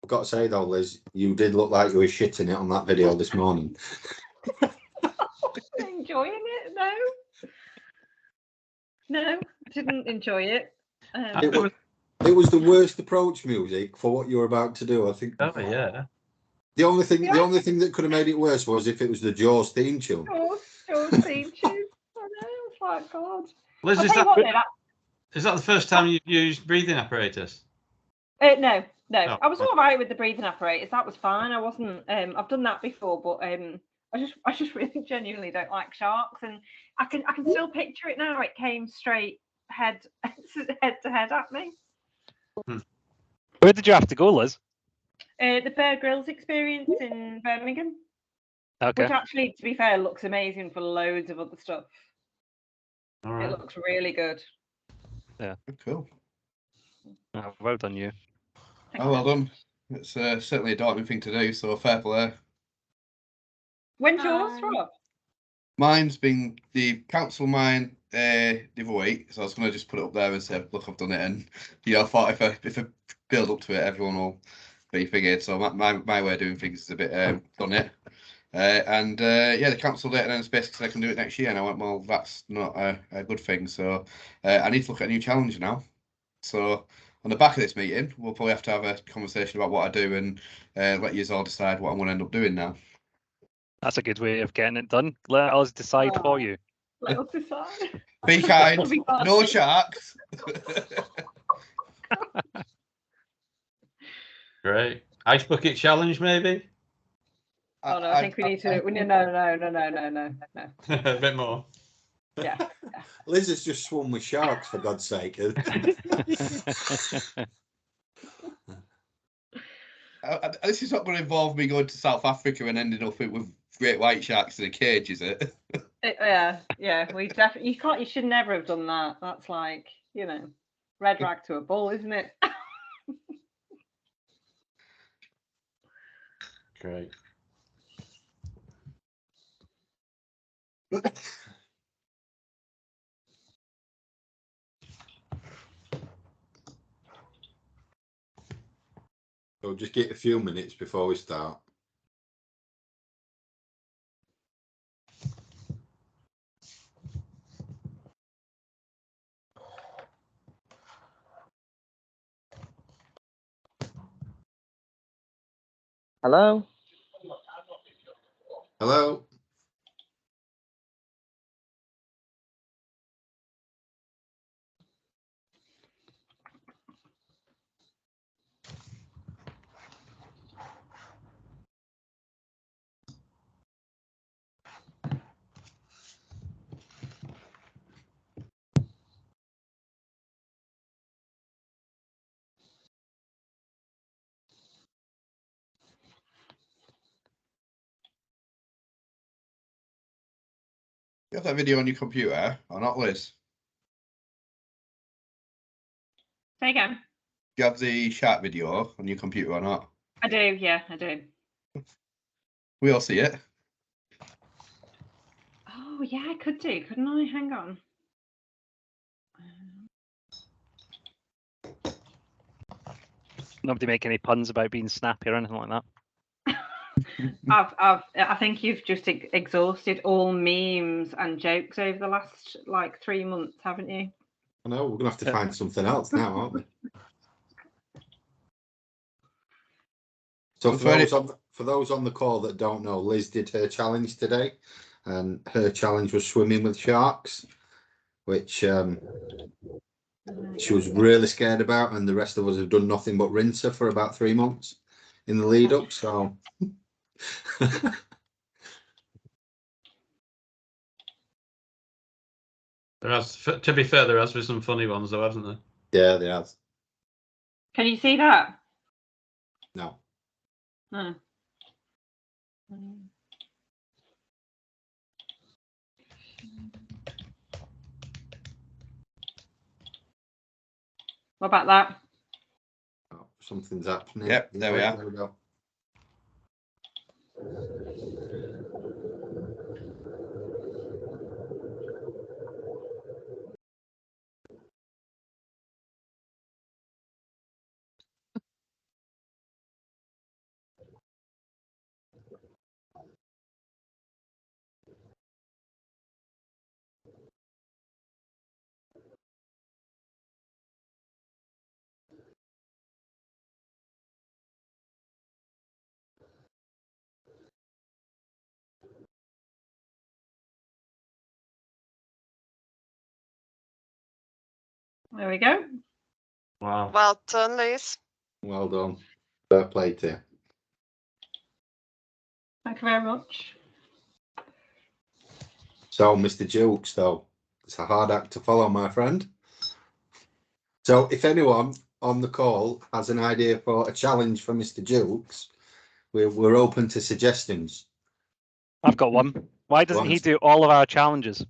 I've got to say though, Liz, you did look like you were shitting it on that video this morning. Enjoying it? No, I didn't enjoy it. It was the worst approach music for what you were about to do. I think. Oh yeah. The only thing that could have made it worse was if it was the Jaws theme tune. Jaws theme tune. I know. It's like God. Liz, I'll tell you what, though, is that the first time you've used breathing apparatus? No. Oh, I was all right with the breathing apparatus. That was fine. I wasn't. I've done that before, but I just really genuinely don't like sharks, and I can still picture it now. It came straight head to head at me. Where did you have to go, Liz? The Bear Grylls experience in Birmingham, Okay. which actually, to be fair, looks amazing for loads of other stuff. All right. It looks really good. Yeah. Cool. Oh, well done, you. Oh, well done. It's certainly a daunting thing to do, so fair play. When's yours, Rob? Mine's been the council mine the other week, so I was going to just put it up there and say, look, I've done it, and I thought if I build up to it, everyone will be figured. So my way of doing things is a bit done it. The council did it, and then basically said I can do it next year, and I went, well, that's not a good thing, so I need to look at a new challenge now. So on the back of this meeting, we'll probably have to have a conversation about what I do and let you all decide what I'm going to end up doing now. That's a good way of getting it done. Let us decide for you. Let us decide. Be kind. No sharks. Great. Ice bucket challenge, maybe? Oh no, I think we need to. No. A bit more. Yeah. Liz has just swum with sharks, for God's sake. This is not going to involve me going to South Africa and ending up with great white sharks in a cage, is it? Yeah. We definitely. You should never have done that. That's like, red rag to a bull, isn't it? Great. We'll just get a few minutes before we start. Hello? Hello? You have that video on your computer or not, Liz? Say again. Do you have the shark video on your computer or not? I do. Yeah, I do. We all see it. Oh yeah, I could do, couldn't I? Hang on. Nobody make any puns about being snappy or anything like that. I think you've just exhausted all memes and jokes over the last 3 months, haven't you? I know, we're going to have to find something else now, aren't we? So for those on the call that don't know, Liz did her challenge today, and her challenge was swimming with sharks, which she was really scared about, and the rest of us have done nothing but rinse her for about 3 months in the lead up, so... To be fair, there has been some funny ones though, hasn't there? Yeah, there has. Can you see that? No. Oh. What about that? Oh, something's happening. Yep, there we are. There we go. There we go. Wow. Well done, Liz. Well done. Fair play to you. Thank you very much. So, Mr. Jukes, though, it's a hard act to follow, my friend. So, if anyone on the call has an idea for a challenge for Mr. Jukes, we're open to suggestions. I've got one. Why doesn't he do all of our challenges?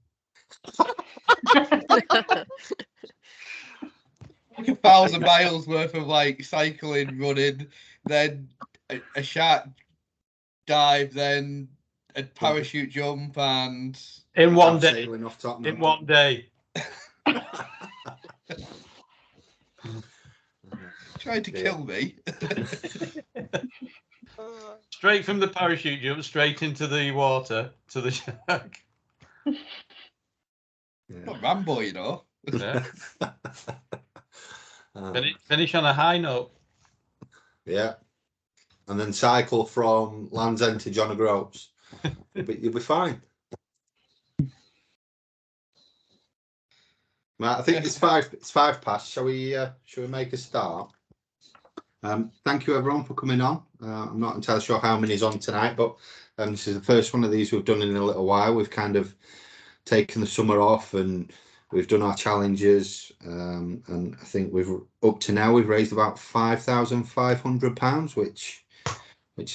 Like 1,000 miles worth of like cycling, running, then a shark dive, then a parachute jump, and In one day. Sailing off Tottenham. In one day. trying to kill me. Straight from the parachute jump, straight into the water to the shark. Not Rambo, you know. Yeah. Finish on a high note. Yeah. And then cycle from Land's End to John O'Groats. You'll be fine. Right, I think it's five past. Shall we make a start? Thank you everyone for coming on. I'm not entirely sure how many's on tonight, but this is the first one of these we've done in a little while. We've kind of taken the summer off and we've done our challenges, and I think we've raised about £5,500, which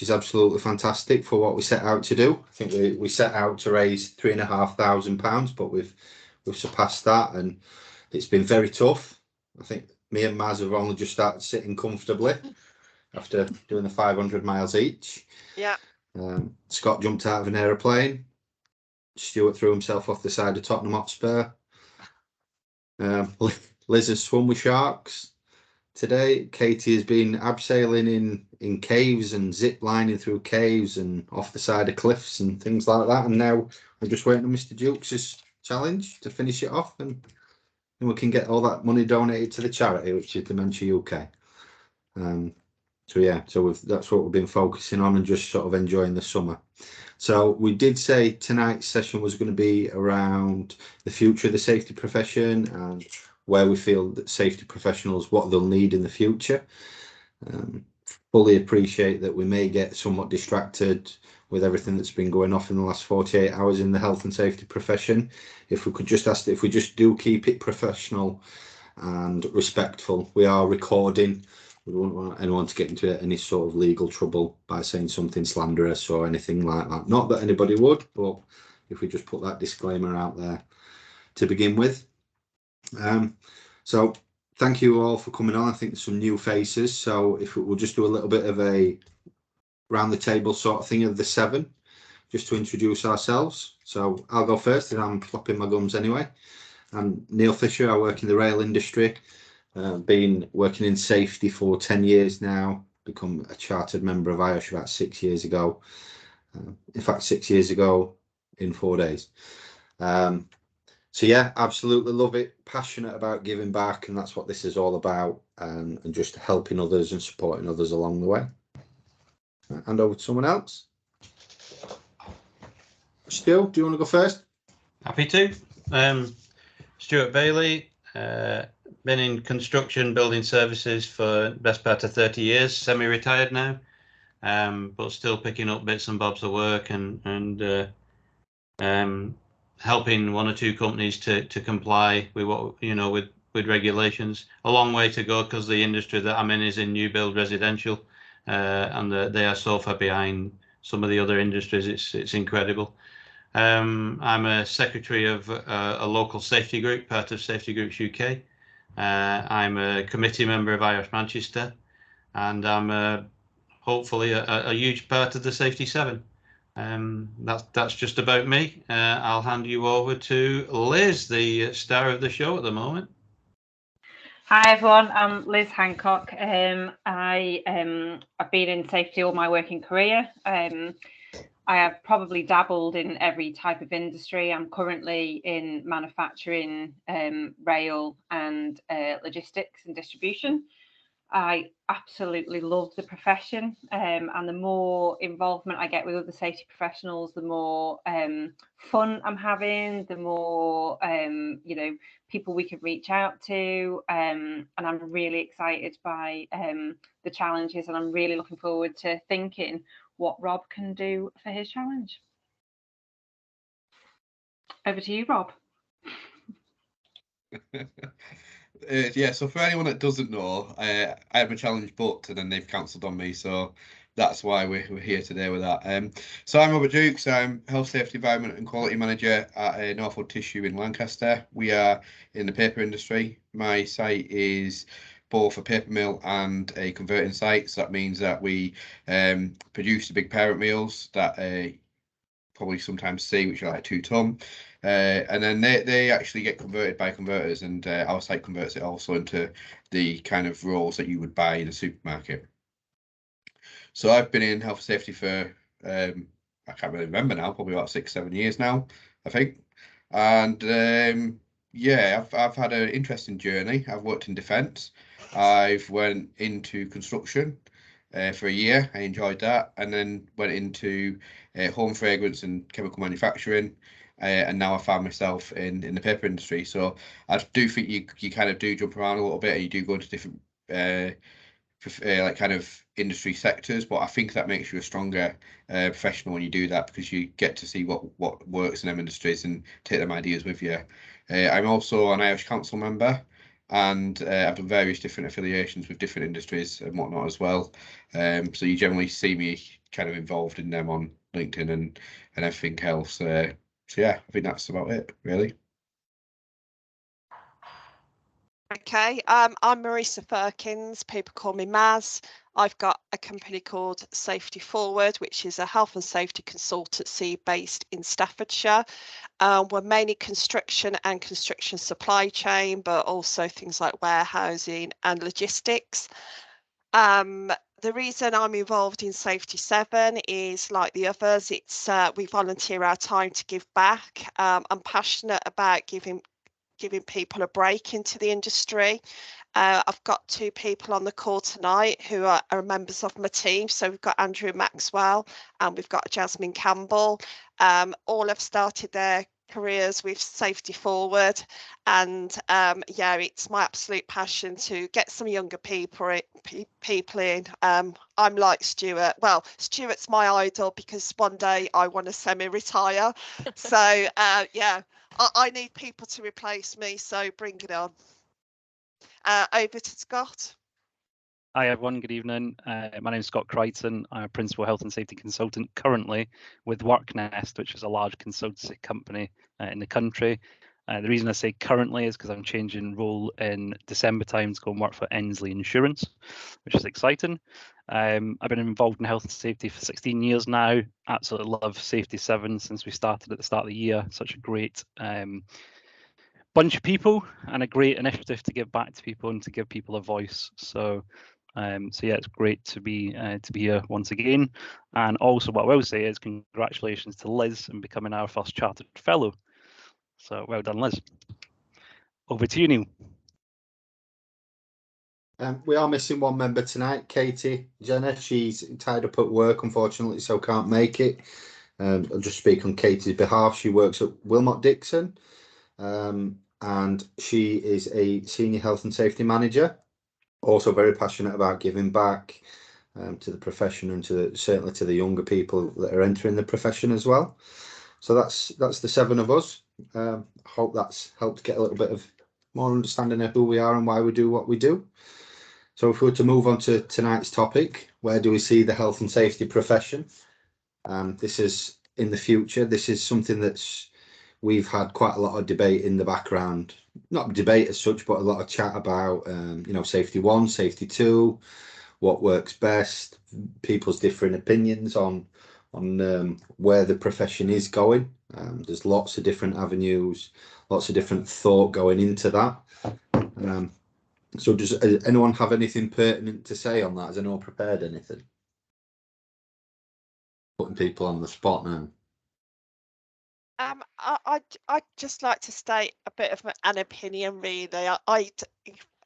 is absolutely fantastic for what we set out to do. I think we set out to raise £3,500, but we've surpassed that, and it's been very tough. I think me and Maz have only just started sitting comfortably after doing the 500 miles each. Yeah. Scott jumped out of an aeroplane. Stuart threw himself off the side of Tottenham Hotspur. Liz has swum with sharks today. Katie has been abseiling in caves and zip lining through caves and off the side of cliffs and things like that. And now we're just waiting on Mr. Jukes' challenge to finish it off, and we can get all that money donated to the charity, which is Dementia UK. So that's what we've been focusing on and just sort of enjoying the summer. So we did say tonight's session was going to be around the future of the safety profession and where we feel that safety professionals, what they'll need in the future. Fully appreciate that we may get somewhat distracted with everything that's been going off in the last 48 hours in the health and safety profession. If we could just ask, if we just do keep it professional and respectful. We are recording. We wouldn't want anyone to get into any sort of legal trouble by saying something slanderous or anything like that. Not that anybody would, but if we just put that disclaimer out there to begin with. So thank you all for coming on. I think there's some new faces. So if we'll just do a little bit of a round the table sort of thing of the 7, just to introduce ourselves. So I'll go first, and I'm flopping my gums anyway. I'm Neil Fisher. I work in the rail industry. Been working in safety for 10 years now. Become a chartered member of IOSH about 6 years ago. In fact, 6 years ago in 4 days. So yeah, absolutely love it. Passionate about giving back, and that's what this is all about. And just helping others and supporting others along the way. Hand over to someone else. Stu, do you want to go first? Happy to. Stuart Bailey, been in construction building services for best part of 30 years, semi-retired now, but still picking up bits and bobs of work and helping 1 or 2 companies to comply with what, with regulations. A long way to go, because the industry that I'm in is in new build residential, and they are so far behind some of the other industries. It's incredible. I'm a secretary of a local safety group, part of Safety Groups UK. I'm a committee member of IOSH Manchester, and I'm hopefully a huge part of the Safety 7. That's just about me. I'll hand you over to Liz, the star of the show at the moment. Hi everyone, I'm Liz Hancock. I've been in safety all my working career. I have probably dabbled in every type of industry. I'm currently in manufacturing, rail and logistics and distribution. I absolutely love the profession, and the more involvement I get with other safety professionals, the more fun I'm having, the more people we can reach out to, and I'm really excited by the challenges, and I'm really looking forward to thinking what Rob can do for his challenge. Over to you, Rob. Yeah, so for anyone that doesn't know, I have a challenge booked and then they've cancelled on me, so that's why we're here today with that. So I'm Robert Dukes. I'm Health, Safety, Environment and Quality Manager at Northwood Tissue in Lancaster. We are in the paper industry. My site is both a paper mill and a converting site, so that means that we produce the big parent meals that probably sometimes see, which are like 2 ton. And then they actually get converted by converters, and our site converts it also into the kind of rolls that you would buy in a supermarket. So I've been in health and safety for I can't really remember now, probably about 6-7 years now, I think. And yeah, I've had an interesting journey. I've worked in defence. I've went into construction for a year. I enjoyed that, and then went into home fragrance and chemical manufacturing, and now I found myself in the paper industry. So I do think you kind of do jump around a little bit, and you do go into different like kind of industry sectors, but I think that makes you a stronger professional when you do that, because you get to see what works in them industries and take them ideas with you. I'm also an Irish Council member, and I've done various different affiliations with different industries and whatnot as well. So you generally see me kind of involved in them on LinkedIn and everything else. So yeah, I think that's about it, really. Okay, I'm Marisa Firkins. People call me Maz. I've got a company called Safety Forward, which is a health and safety consultancy based in Staffordshire. We're mainly construction and construction supply chain, but also things like warehousing and logistics. The reason I'm involved in Safety 7 is, like the others, it's we volunteer our time to give back. I'm passionate about giving people a break into the industry. I've got 2 people on the call tonight who are members of my team. So we've got Andrew Maxwell and we've got Jasmine Campbell. All have started their careers with Safety Forward, and yeah, it's my absolute passion to get some younger people in. I'm like Stuart. Well, Stuart's my idol because one day I want to semi-retire. So yeah, I need people to replace me, so bring it on. Over to Scott. Hi everyone, good evening. My name is Scott Crichton. I'm a Principal Health and Safety Consultant currently with WorkNest, which is a large consultancy company in the country. The reason I say currently is because I'm changing role in December time to go and work for Ensley Insurance, which is exciting. I've been involved in health and safety for 16 years now. Absolutely love Safety 7 since we started at the start of the year. Such a great bunch of people and a great initiative to give back to people and to give people a voice. So yeah, it's great to be here once again. And also what I will say is congratulations to Liz on becoming our first Chartered Fellow. So well done, Liz. Over to you, Neil. We are missing one member tonight, Katie Jenner. She's tied up at work, unfortunately, so can't make it. I'll just speak on Katie's behalf. She works at Wilmot Dixon, and she is a senior health and safety manager. Also very passionate about giving back to the profession and certainly to the younger people that are entering the profession as well. So that's the 7 of us. Hope that's helped get a little bit of more understanding of who we are and why we do what we do. So if we were to move on to tonight's topic, where do we see the health and safety profession? This is in the future. This is something we've had quite a lot of debate in the background, not debate as such, but a lot of chat about, safety 1, safety 2, what works best, people's different opinions on where the profession is going. There's lots of different avenues, lots of different thought going into that. So does anyone have anything pertinent to say on that? Has anyone prepared anything? Putting people on the spot now. I'd just like to state a bit of an opinion, really.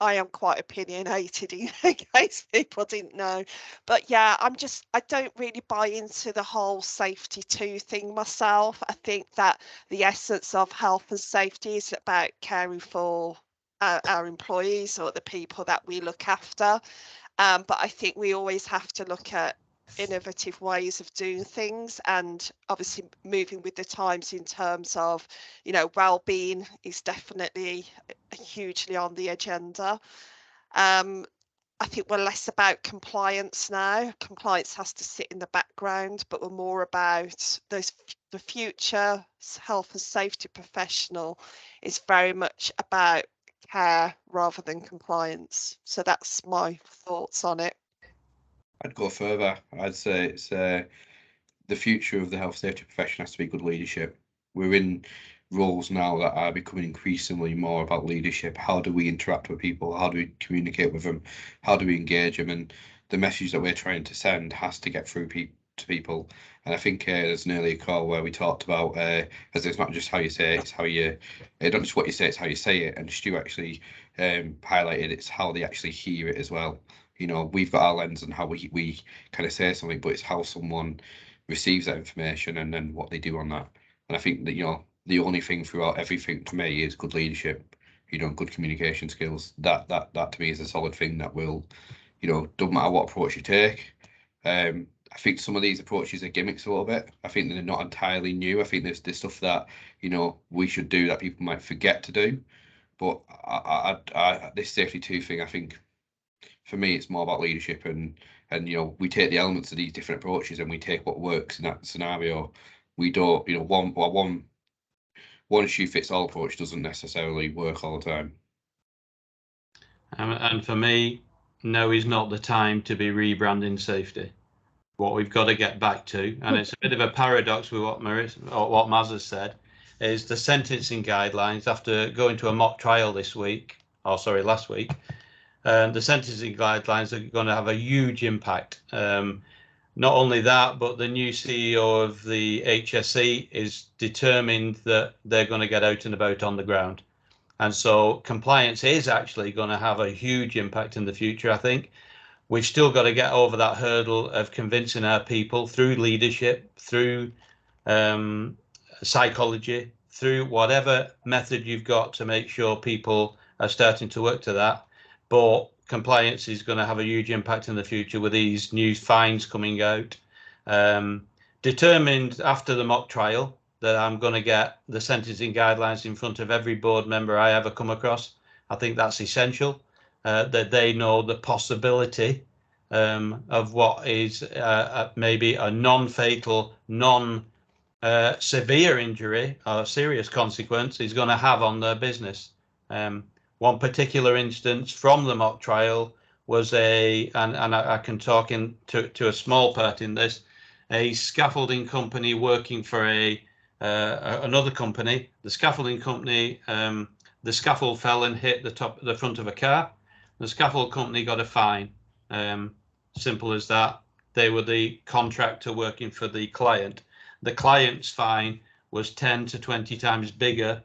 I am quite opinionated in case people didn't know. But yeah, I don't really buy into the whole safety 2 thing myself. I think that the essence of health and safety is about caring for our employees or the people that we look after. But I think we always have to look at innovative ways of doing things, and obviously moving with the times in terms of, you know, well-being is definitely hugely on the agenda. I think we're less about compliance now. Compliance has to sit in the background, but we're more about the future health and safety professional is very much about care rather than compliance. So that's my thoughts on it. I'd go further. I'd say it's the future of the health safety profession has to be good leadership. We're in roles now that are becoming increasingly more about leadership. How do we interact with people? How do we communicate with them? How do we engage them? And the message that we're trying to send has to get through to people. And I think there's an earlier call where we talked about as it's not just how you say it, it's how you not just what you say, it's how you say it. And Stu actually highlighted it's how they actually hear it as well. You know, we've got our lens on how we kind of say something, but it's how someone receives that information and then what they do on that. And I think that, you know, the only thing throughout everything to me is good leadership, you know, good communication skills. That to me is a solid thing that will, you know, doesn't matter what approach you take. I think some of these approaches are gimmicks a little bit. I think they're not entirely new. I think there's stuff that, you know, we should do that people might forget to do. But this safety 2 thing, I think, for me, it's more about leadership and you know, we take the elements of these different approaches and we take what works in that scenario. We don't, you know, one shoe fits all approach doesn't necessarily work all the time. And for me, no is not the time to be rebranding safety. What we've got to get back to, and it's a bit of a paradox with what Maz has said, is the sentencing guidelines after going to a mock trial last week. The sentencing guidelines are going to have a huge impact. Not only that, but the new CEO of the HSE is determined that they're going to get out and about on the ground. And so compliance is actually going to have a huge impact in the future, I think. We've still got to get over that hurdle of convincing our people through leadership, through psychology, through whatever method you've got to make sure people are starting to work to that. But compliance is going to have a huge impact in the future with these new fines coming out. Determined after the mock trial that I'm going to get the sentencing guidelines in front of every board member I ever come across. I think that's essential, that they know the possibility of what is maybe a non-fatal, non-severe injury or serious consequence is going to have on their business. One particular instance from the mock trial was and I can talk to a small part in this, a scaffolding company working for another company. The scaffolding company, the scaffold fell and hit the front of a car. The scaffold company got a fine. Simple as that. They were the contractor working for the client. The client's fine was 10 to 20 times bigger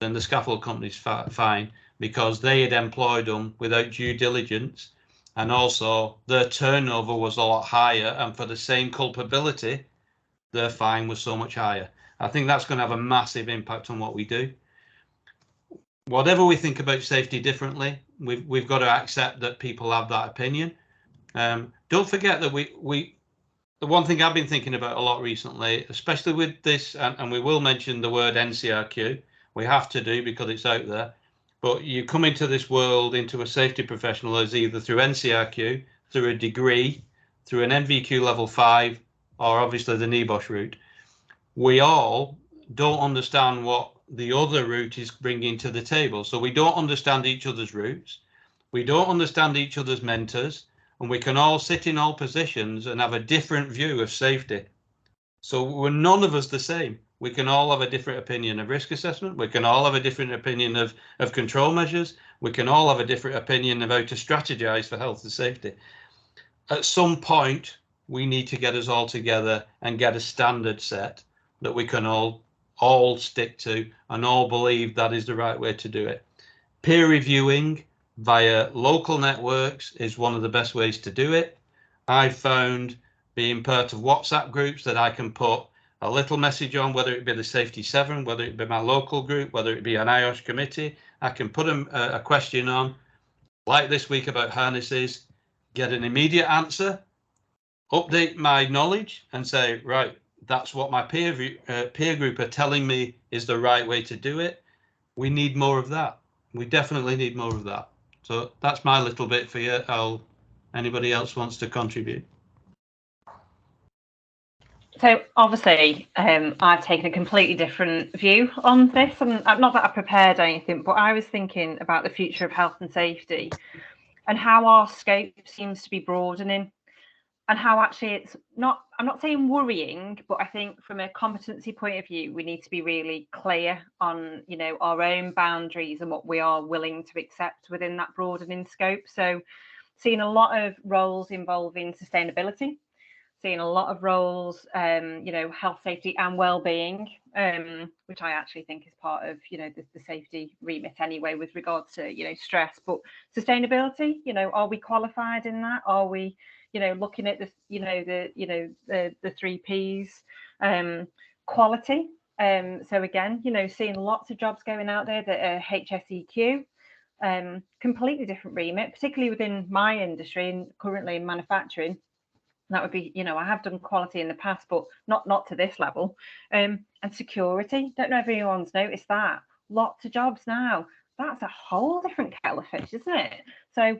than the scaffold company's fine, because they had employed them without due diligence, and also their turnover was a lot higher, and for the same culpability, their fine was so much higher. I think that's going to have a massive impact on what we do. Whatever we think about safety differently, we've got to accept that people have that opinion. Don't forget that the one thing I've been thinking about a lot recently, especially with this, and we will mention the word NCRQ, we have to do because it's out there, but you come into this world, into a safety professional as either through NCRQ, through a degree, through an NVQ level 5, or obviously the NEBOSH route. We all don't understand what the other route is bringing to the table. So we don't understand each other's routes. We don't understand each other's mentors, and we can all sit in all positions and have a different view of safety. So we're none of us the same. We can all have a different opinion of risk assessment. We can all have a different opinion of control measures. We can all have a different opinion of how to strategize for health and safety. At some point, we need to get us all together and get a standard set that we can all stick to and all believe that is the right way to do it. Peer reviewing, via local networks is one of the best ways to do it. I've found being part of WhatsApp groups that I can put a little message on, whether it be the Safety 7, whether it be my local group, whether it be an IOSH committee. I can put a question on, like this week about harnesses, get an immediate answer, update my knowledge and say, right, that's what my peer group are telling me is the right way to do it. We need more of that. We definitely need more of that. So that's my little bit for you. Anybody else wants to contribute? So obviously, I've taken a completely different view on this, and not that I prepared anything, but I was thinking about the future of health and safety and how our scope seems to be broadening, and how actually it's not, I'm not saying worrying, but I think from a competency point of view, we need to be really clear on, you know, our own boundaries and what we are willing to accept within that broadening scope. So seeing a lot of roles involving sustainability, seeing a lot of roles, you know, health, safety and well-being, which I actually think is part of, you know, the safety remit anyway, with regards to, you know, stress. But sustainability, you know, are we qualified in that? Are we, you know, looking at this, you know, the 3 Ps, quality. So again, you know, seeing lots of jobs going out there that are HSEQ, completely different remit, particularly within my industry and currently in manufacturing. That would be, you know, I have done quality in the past, but not to this level. And security, don't know if anyone's noticed that. Lots of jobs now. That's a whole different kettle of fish, isn't it? So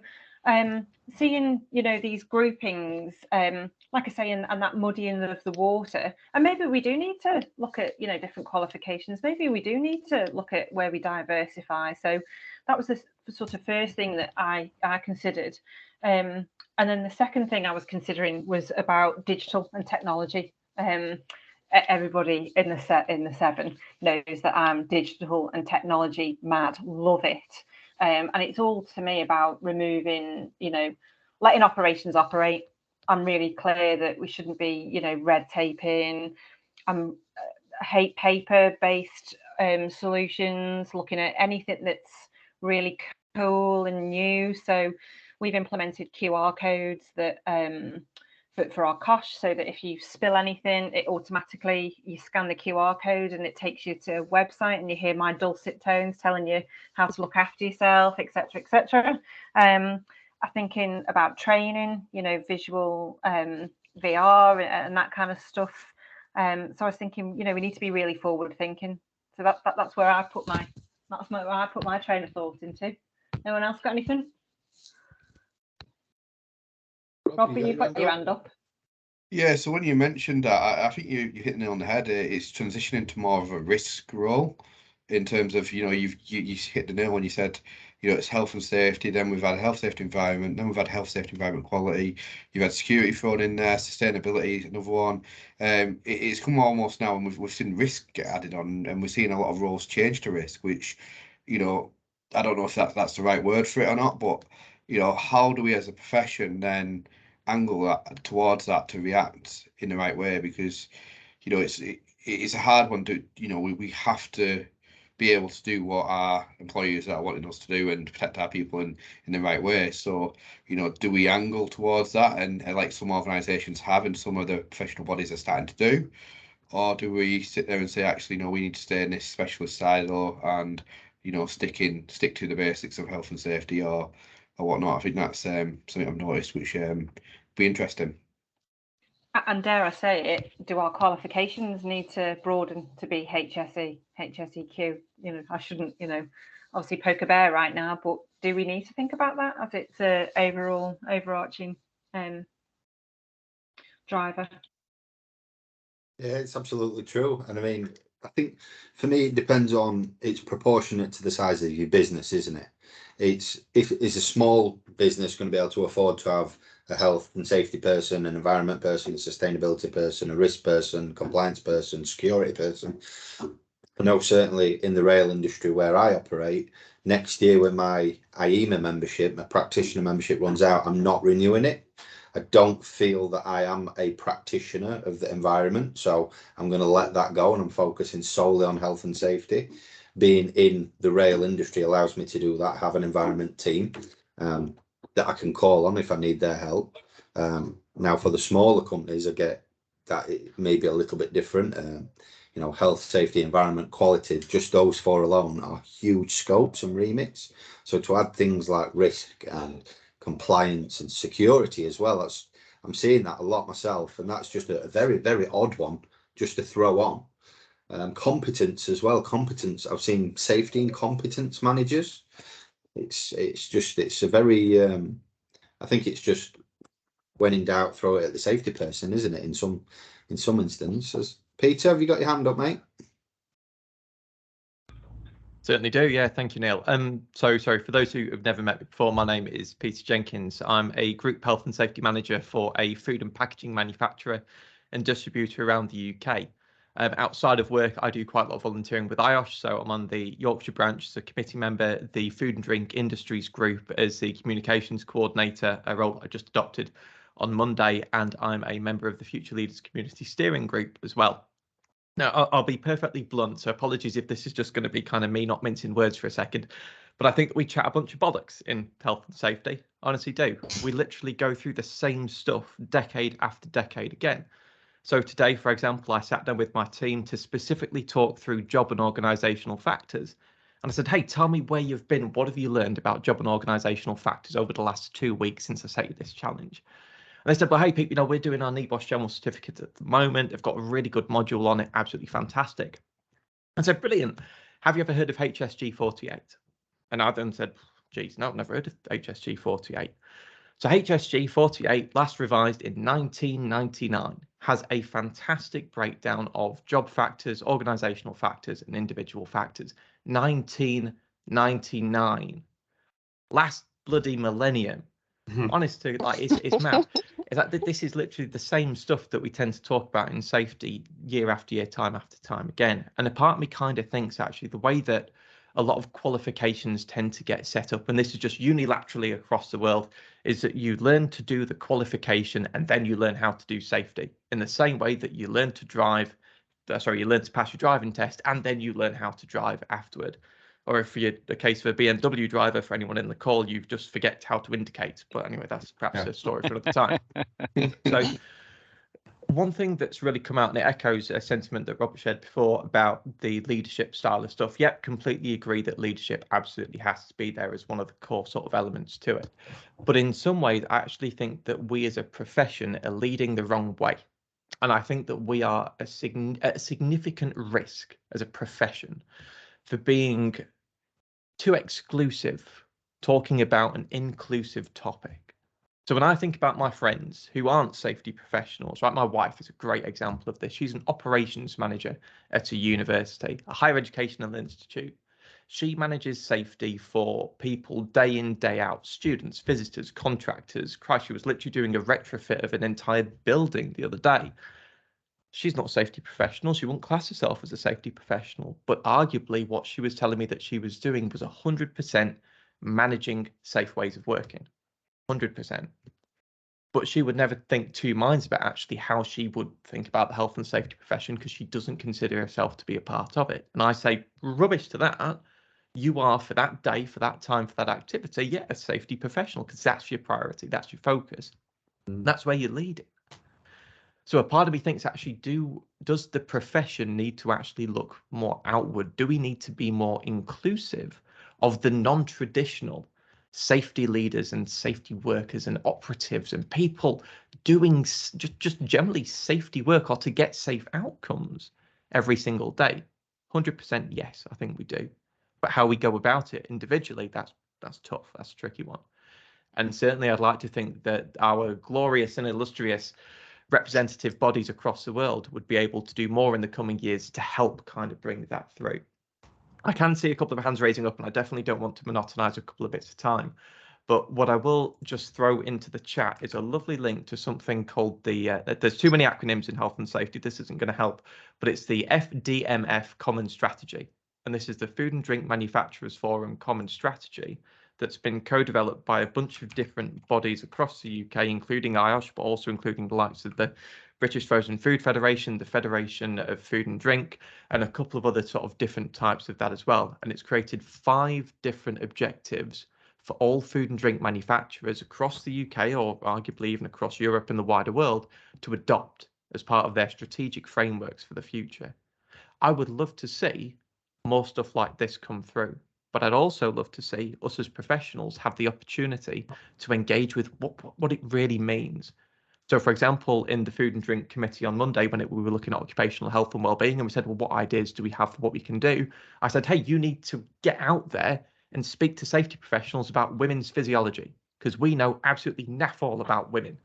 seeing, you know, these groupings, like I say, and that muddying of the water, and maybe we do need to look at, you know, different qualifications. Maybe we do need to look at where we diversify. So that was the sort of first thing that I considered. And then the second thing I was considering was about digital and technology. Everybody in the 7 knows that I'm digital and technology mad, love it. And it's all to me about removing, you know, letting operations operate. I'm really clear that we shouldn't be, you know, red taping. I hate paper-based solutions, looking at anything that's really cool and new. So we've implemented QR codes that for our COSH, so that if you spill anything, it automatically, you scan the QR code and it takes you to a website and you hear my dulcet tones telling you how to look after yourself, etc., etc. I'm thinking about training, you know, visual VR and that kind of stuff. So I was thinking, you know, we need to be really forward thinking. So that's where I put my train of thought into. No one else got anything? Rob, you've got your hand up. Yeah, so when you mentioned that, I think you hit the nail on the head. It's transitioning to more of a risk role in terms of, you know, you hit the nail when you said, you know, it's health and safety, then we've had a health safety environment, then we've had health safety environment quality, you've had security thrown in there, sustainability, another one. It's come almost now, and we've seen risk get added on, and we're seeing a lot of roles change to risk, which, you know, I don't know if that's the right word for it or not, but, you know, how do we as a profession then angle that towards that to react in the right way? Because, you know, it's a hard one to, you know, we have to be able to do what our employers are wanting us to do and protect our people in the right way. So, you know, do we angle towards that, and like some organisations have and some of the professional bodies are starting to do, or do we sit there and say, actually, no, we need to stay in this specialist silo and, you know, stick to the basics of health and safety or whatnot? I think that's something I've noticed, which be interesting. And dare I say it, do our qualifications need to broaden to be HSEQ? You know, I shouldn't, you know, obviously poke a bear right now, but do we need to think about that as it's a overarching driver? Yeah, it's absolutely true. And I mean, I think for me, it depends on, it's proportionate to the size of your business, isn't it? If it's a small business going to be able to afford to have a health and safety person, an environment person, a sustainability person, a risk person, compliance person, security person. I know certainly in the rail industry where I operate, next year when my IEMA membership, my practitioner membership runs out, I'm not renewing it. I don't feel that I am a practitioner of the environment, so I'm going to let that go and I'm focusing solely on health and safety. being in the rail industry allows me to do that, have an environment team that I can call on if I need their help. Now for the smaller companies, I get that it may be a little bit different. You know, health, safety, environment, quality, just those four alone are huge scopes and remits. So to add things like risk and compliance and security as well, I'm seeing that a lot myself, and that's just a very, very odd one just to throw on. Competence as well. Competence. I've seen safety and competence managers. It's a very. I think it's just when in doubt, throw it at the safety person, isn't it? In some instances. Peter, have you got your hand up, mate? Certainly do, yeah. Thank you, Neil. So sorry, for those who have never met me before, my name is Peter Jenkins. I'm a group health and safety manager for a food and packaging manufacturer and distributor around the UK. Outside of work, I do quite a lot of volunteering with IOSH, so I'm on the Yorkshire branch as a committee member, the Food and Drink Industries Group as the communications coordinator, a role I just adopted on Monday, and I'm a member of the Future Leaders Community Steering Group as well. Now, I'll be perfectly blunt, so apologies if this is just going to be kind of me not mincing words for a second, but I think that we chat a bunch of bollocks in health and safety. Honestly do. We literally go through the same stuff decade after decade again. So today, for example, I sat down with my team to specifically talk through job and organisational factors. And I said, hey, tell me where you've been. What have you learned about job and organisational factors over the last 2 weeks since I set you this challenge? And they said, well, hey, Pete, you know, we're doing our NEBOSH General Certificate at the moment. They've got a really good module on it. Absolutely fantastic. I said, brilliant. Have you ever heard of HSG 48? And I then said, geez, no, I've never heard of HSG 48. So HSG 48, last revised in 1999, has a fantastic breakdown of job factors, organisational factors and individual factors. 1999. Last bloody millennium. Honestly, like it's mad. Is that this is literally the same stuff that we tend to talk about in safety year after year, time after time again. And a part of me kind of thinks actually the way that a lot of qualifications tend to get set up, and this is just unilaterally across the world, is that you learn to do the qualification and then you learn how to do safety in the same way that you learn to drive. You learn to pass your driving test and then you learn how to drive afterward. Or if you're the case for a BMW driver, for anyone in the call, you just forget how to indicate. But anyway, that's perhaps a story for another time. So one thing that's really come out, and it echoes a sentiment that Robert shared before about the leadership style of stuff. Yep, completely agree that leadership absolutely has to be there as one of the core sort of elements to it. But in some ways, I actually think that we as a profession are leading the wrong way. And I think that we are at a significant risk as a profession for being too exclusive, talking about an inclusive topic. So when I think about my friends who aren't safety professionals, right, my wife is a great example of this. She's an operations manager at a university, a higher educational institute. She manages safety for people day in, day out, students, visitors, contractors. Christ, she was literally doing a retrofit of an entire building the other day. She's not a safety professional. She wouldn't class herself as a safety professional, but arguably what she was telling me that she was doing was 100% managing safe ways of working, 100%. But she would never think two minds about actually how she would think about the health and safety profession because she doesn't consider herself to be a part of it. And I say, rubbish to that. You are, for that day, for that time, for that activity, yeah, a safety professional because that's your priority, that's your focus. That's where you're leading. So a part of me thinks actually, does the profession need to actually look more outward? Do we need to be more inclusive of the non-traditional safety leaders and safety workers and operatives and people doing just generally safety work or to get safe outcomes every single day? 100% yes, I think we do. But how we go about it individually, that's tough. That's a tricky one. And certainly I'd like to think that our glorious and illustrious representative bodies across the world would be able to do more in the coming years to help kind of bring that through. I can see a couple of hands raising up, and I definitely don't want to monotonize a couple of bits of time. But what I will just throw into the chat is a lovely link to something called the, there's too many acronyms in health and safety, this isn't going to help, but it's the FDMF Common Strategy. And this is the Food and Drink Manufacturers Forum Common Strategy that's been co-developed by a bunch of different bodies across the UK, including IOSH, but also including the likes of the British Frozen Food Federation, the Federation of Food and Drink, and a couple of other sort of different types of that as well. And it's created 5 different objectives for all food and drink manufacturers across the UK, or arguably even across Europe and the wider world, to adopt as part of their strategic frameworks for the future. I would love to see more stuff like this come through, but I'd also love to see us as professionals have the opportunity to engage with what it really means. So, for example, in the Food and Drink Committee on Monday, when we were looking at occupational health and wellbeing, and we said, well, what ideas do we have for what we can do? I said, hey, you need to get out there and speak to safety professionals about women's physiology, because we know absolutely naff all about women.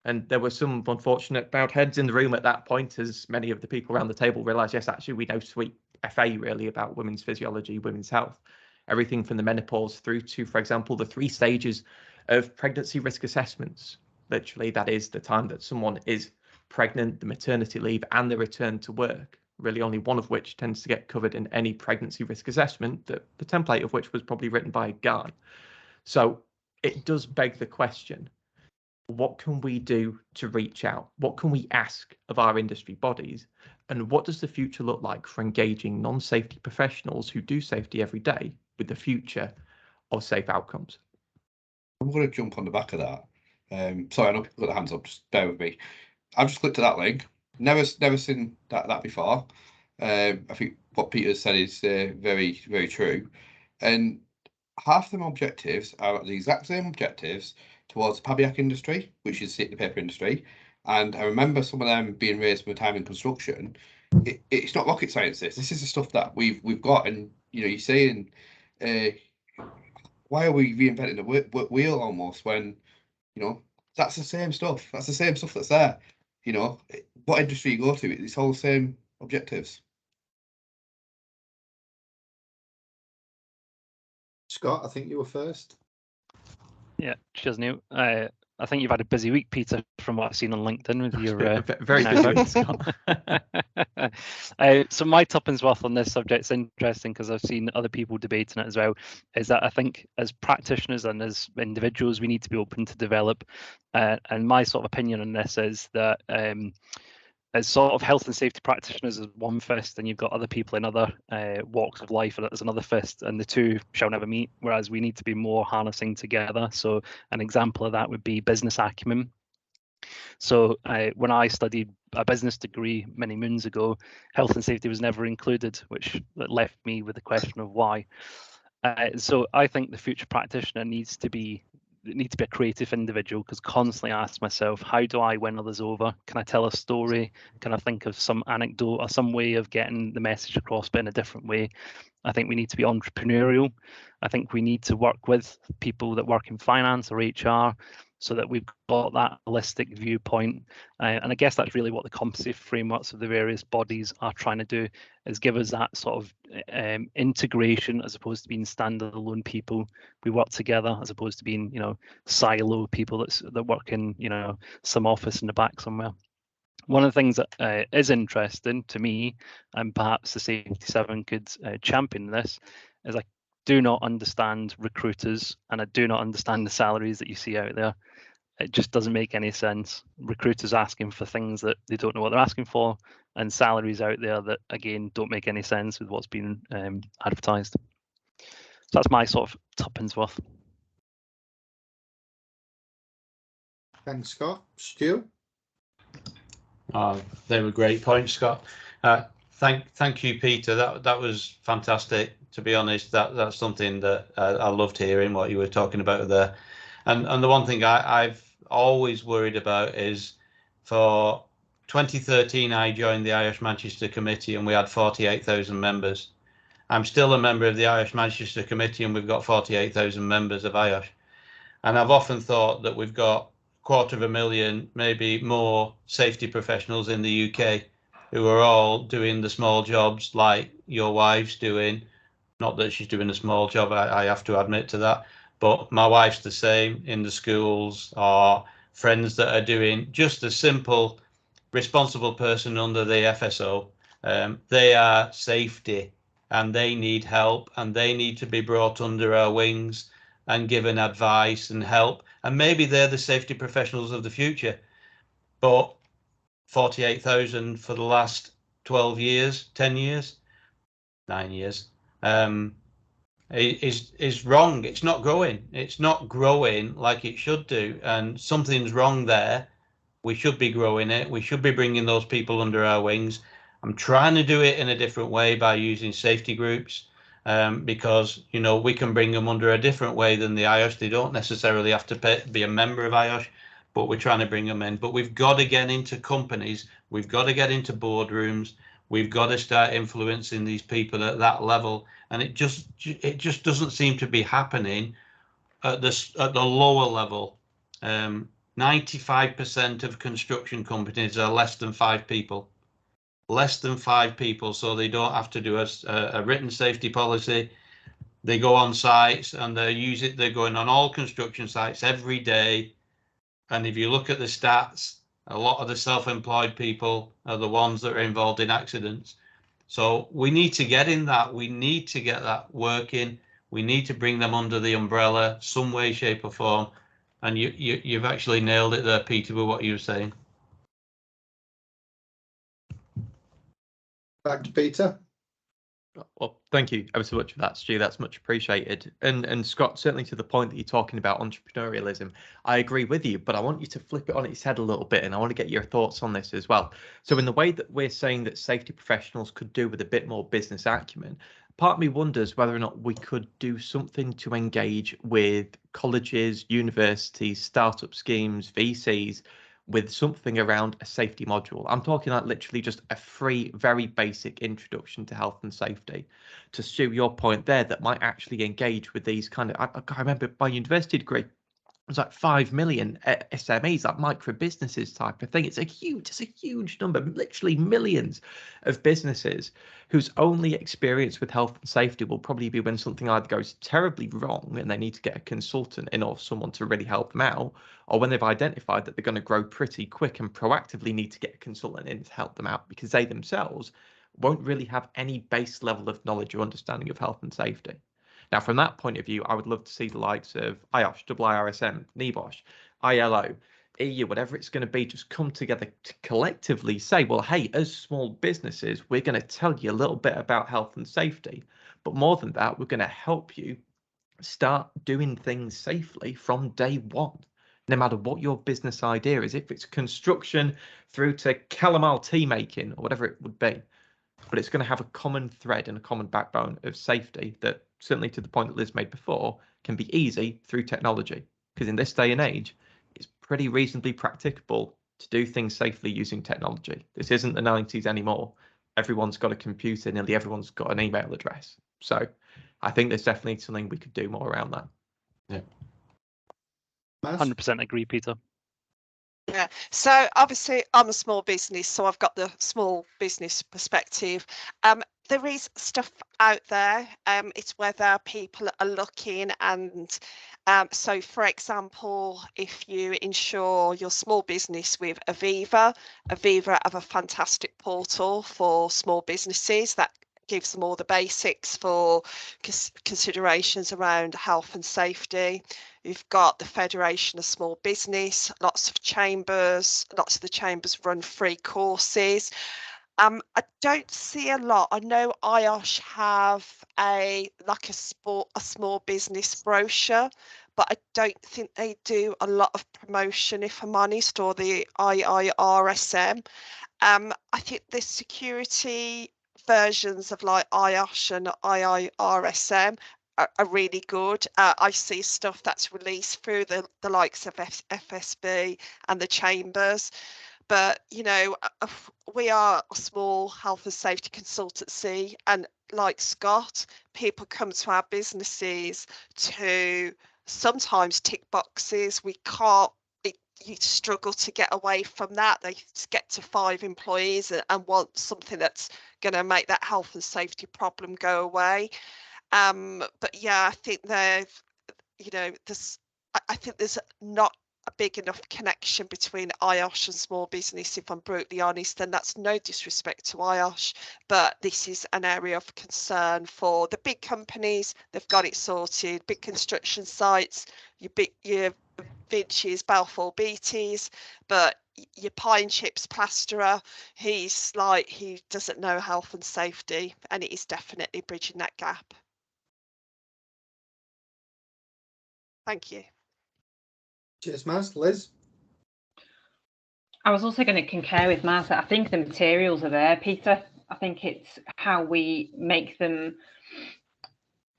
And there were some unfortunate bowed heads in the room at that point, as many of the people around the table realised, yes, actually, we know sweet FA really about women's physiology, women's health, everything from the menopause through to, for example, the 3 stages of pregnancy risk assessments. Literally, that is the time that someone is pregnant, the maternity leave, and the return to work. Really, only one of which tends to get covered in any pregnancy risk assessment, the template of which was probably written by a guy. So it does beg the question, what can we do to reach out? What can we ask of our industry bodies? And what does the future look like for engaging non-safety professionals who do safety every day with the future of safe outcomes? I'm going to jump on the back of that. Sorry, I know people got their hands up, just bear with me. I've just clicked to that link. Never seen that before. I think what Peter said is very, very true. And half of them objectives are the exact same objectives towards the PABIAC industry, which is the paper industry. And I remember some of them being raised from a time in construction. It's not rocket science. This is the stuff that we've got. And you're saying, why are we reinventing the wheel almost when that's the same stuff. That's the same stuff that's there. What industry you go to, it's all the same objectives. Scott, I think you were first. Yeah, cheers, Neil. I think you've had a busy week, Peter, from what I've seen on LinkedIn with your very busy, Scott. So my Tuppence on this subject's interesting because I've seen other people debating it as well. Is that I think as practitioners and as individuals, we need to be open to develop. And my sort of opinion on this is that as sort of health and safety practitioners is one fist, and you've got other people in other walks of life as another fist, and the two shall never meet, whereas we need to be more harnessing together. So an example of that would be business acumen. So when I studied a business degree many moons ago, health and safety was never included, which left me with the question of why. So I think the future practitioner needs to be a creative individual, because constantly I ask myself, how do I win others over? Can I tell a story? Can I think of some anecdote or some way of getting the message across, but in a different way? I think we need to be entrepreneurial. I think we need to work with people that work in finance or HR, so that we've got that holistic viewpoint. And I guess that's really what the competency frameworks of the various bodies are trying to do, is give us that sort of integration, as opposed to being standalone people. We work together as opposed to being, silo people that work in, some office in the back somewhere. One of the things that is interesting to me, and perhaps the Safety 7 could champion this, is I do not understand recruiters, and I do not understand the salaries that you see out there. It just doesn't make any sense. Recruiters asking for things that they don't know what they're asking for, and salaries out there that, again, don't make any sense with what's been advertised. So that's my sort of tuppence worth. Thanks, Scott. Stu? They were great points, Scott. Thank you, Peter. That was fantastic. To be honest, that's something that I loved hearing what you were talking about there. And the one thing I've always worried about is, for 2013, I joined the IOSH Manchester Committee and we had 48,000 members. I'm still a member of the IOSH Manchester Committee and we've got 48,000 members of IOSH. And I've often thought that we've got 250,000, maybe more, safety professionals in the UK who are all doing the small jobs like your wife's doing. Not that she's doing a small job, I have to admit to that, but my wife's the same in the schools, or friends that are doing just a simple responsible person under the FSO. They are safety and they need help, and they need to be brought under our wings and given advice and help. And maybe they're the safety professionals of the future. But 48,000 for the last 12 years, 10 years, 9 years, is wrong. It's not growing. It's not growing like it should do, and something's wrong there. We should be growing it. We should be bringing those people under our wings. I'm trying to do it in a different way by using safety groups, because, you know, we can bring them under a different way than the IOSH. They don't necessarily have to be a member of IOSH, but we're trying to bring them in. But we've got to get into companies. We've got to get into boardrooms. We've got to start influencing these people at that level. And it just doesn't seem to be happening at the lower level. 95% of construction companies are less than 5 people. Less than 5 people, so they don't have to do a written safety policy. They go on sites and they use it. They're going on all construction sites every day. And if you look at the stats, a lot of the self-employed people are the ones that are involved in accidents. So we need to get in that. We need to get that working. We need to bring them under the umbrella, some way, shape or form. And you've actually nailed it there, Peter, with what you were saying. Back to Peter. Well, thank you ever so much for that, Stu. That's much appreciated. And Scott, certainly to the point that you're talking about entrepreneurialism, I agree with you, but I want you to flip it on its head a little bit, and I want to get your thoughts on this as well. So in the way that we're saying that safety professionals could do with a bit more business acumen, part of me wonders whether or not we could do something to engage with colleges, universities, startup schemes, VCs, with something around a safety module. I'm talking like literally just a free, very basic introduction to health and safety. To Stu, your point there, that might actually engage with these kind of, I remember my university degree, it was like 5 million SMEs, like micro businesses type of thing. It's a huge number, literally millions of businesses whose only experience with health and safety will probably be when something either goes terribly wrong and they need to get a consultant in or someone to really help them out, or when they've identified that they're going to grow pretty quick and proactively need to get a consultant in to help them out because they themselves won't really have any base level of knowledge or understanding of health and safety. Now, from that point of view, I would love to see the likes of IOSH, IIRSM, NEBOSH, ILO, EU, whatever it's going to be, just come together to collectively say, well, hey, as small businesses, we're going to tell you a little bit about health and safety. But more than that, we're going to help you start doing things safely from day one, no matter what your business idea is, if it's construction through to calamari tea making or whatever it would be. But it's going to have a common thread and a common backbone of safety that, certainly to the point that Liz made before, can be easy through technology. Because in this day and age, it's pretty reasonably practicable to do things safely using technology. This isn't the 90s anymore. Everyone's got a computer, nearly everyone's got an email address. So I think there's definitely something we could do more around that. Yeah. 100% agree, Peter. Yeah, so obviously I'm a small business, so I've got the small business perspective. There is stuff out there. It's whether people are looking, and so for example, if you insure your small business with Aviva have a fantastic portal for small businesses that gives them all the basics for considerations around health and safety. You've got the Federation of Small Business, lots of the chambers run free courses. I don't see a lot. I know IOSH have a small business brochure, but I don't think they do a lot of promotion, if I'm honest, or the IIRSM. I think the security versions of like IOSH and IIRSM are really good. I see stuff that's released through the likes of FSB and the chambers. But, you know, we are a small health and safety consultancy, and like Scott, people come to our businesses to sometimes tick boxes. You struggle to get away from that. They get to 5 employees and want something that's going to make that health and safety problem go away. But yeah, I think I think there's not a big enough connection between IOSH and small business, if I'm brutally honest, and that's no disrespect to IOSH, but this is an area of concern for the big companies. They've got it sorted, big construction sites, your Vinches, Balfour Beatties, but your pine chips plasterer, he's like, he doesn't know health and safety, and it is definitely bridging that gap. Thank you. Cheers, Maz. Liz? I was also going to concur with Maz that I think the materials are there, Peter. I think it's how we make them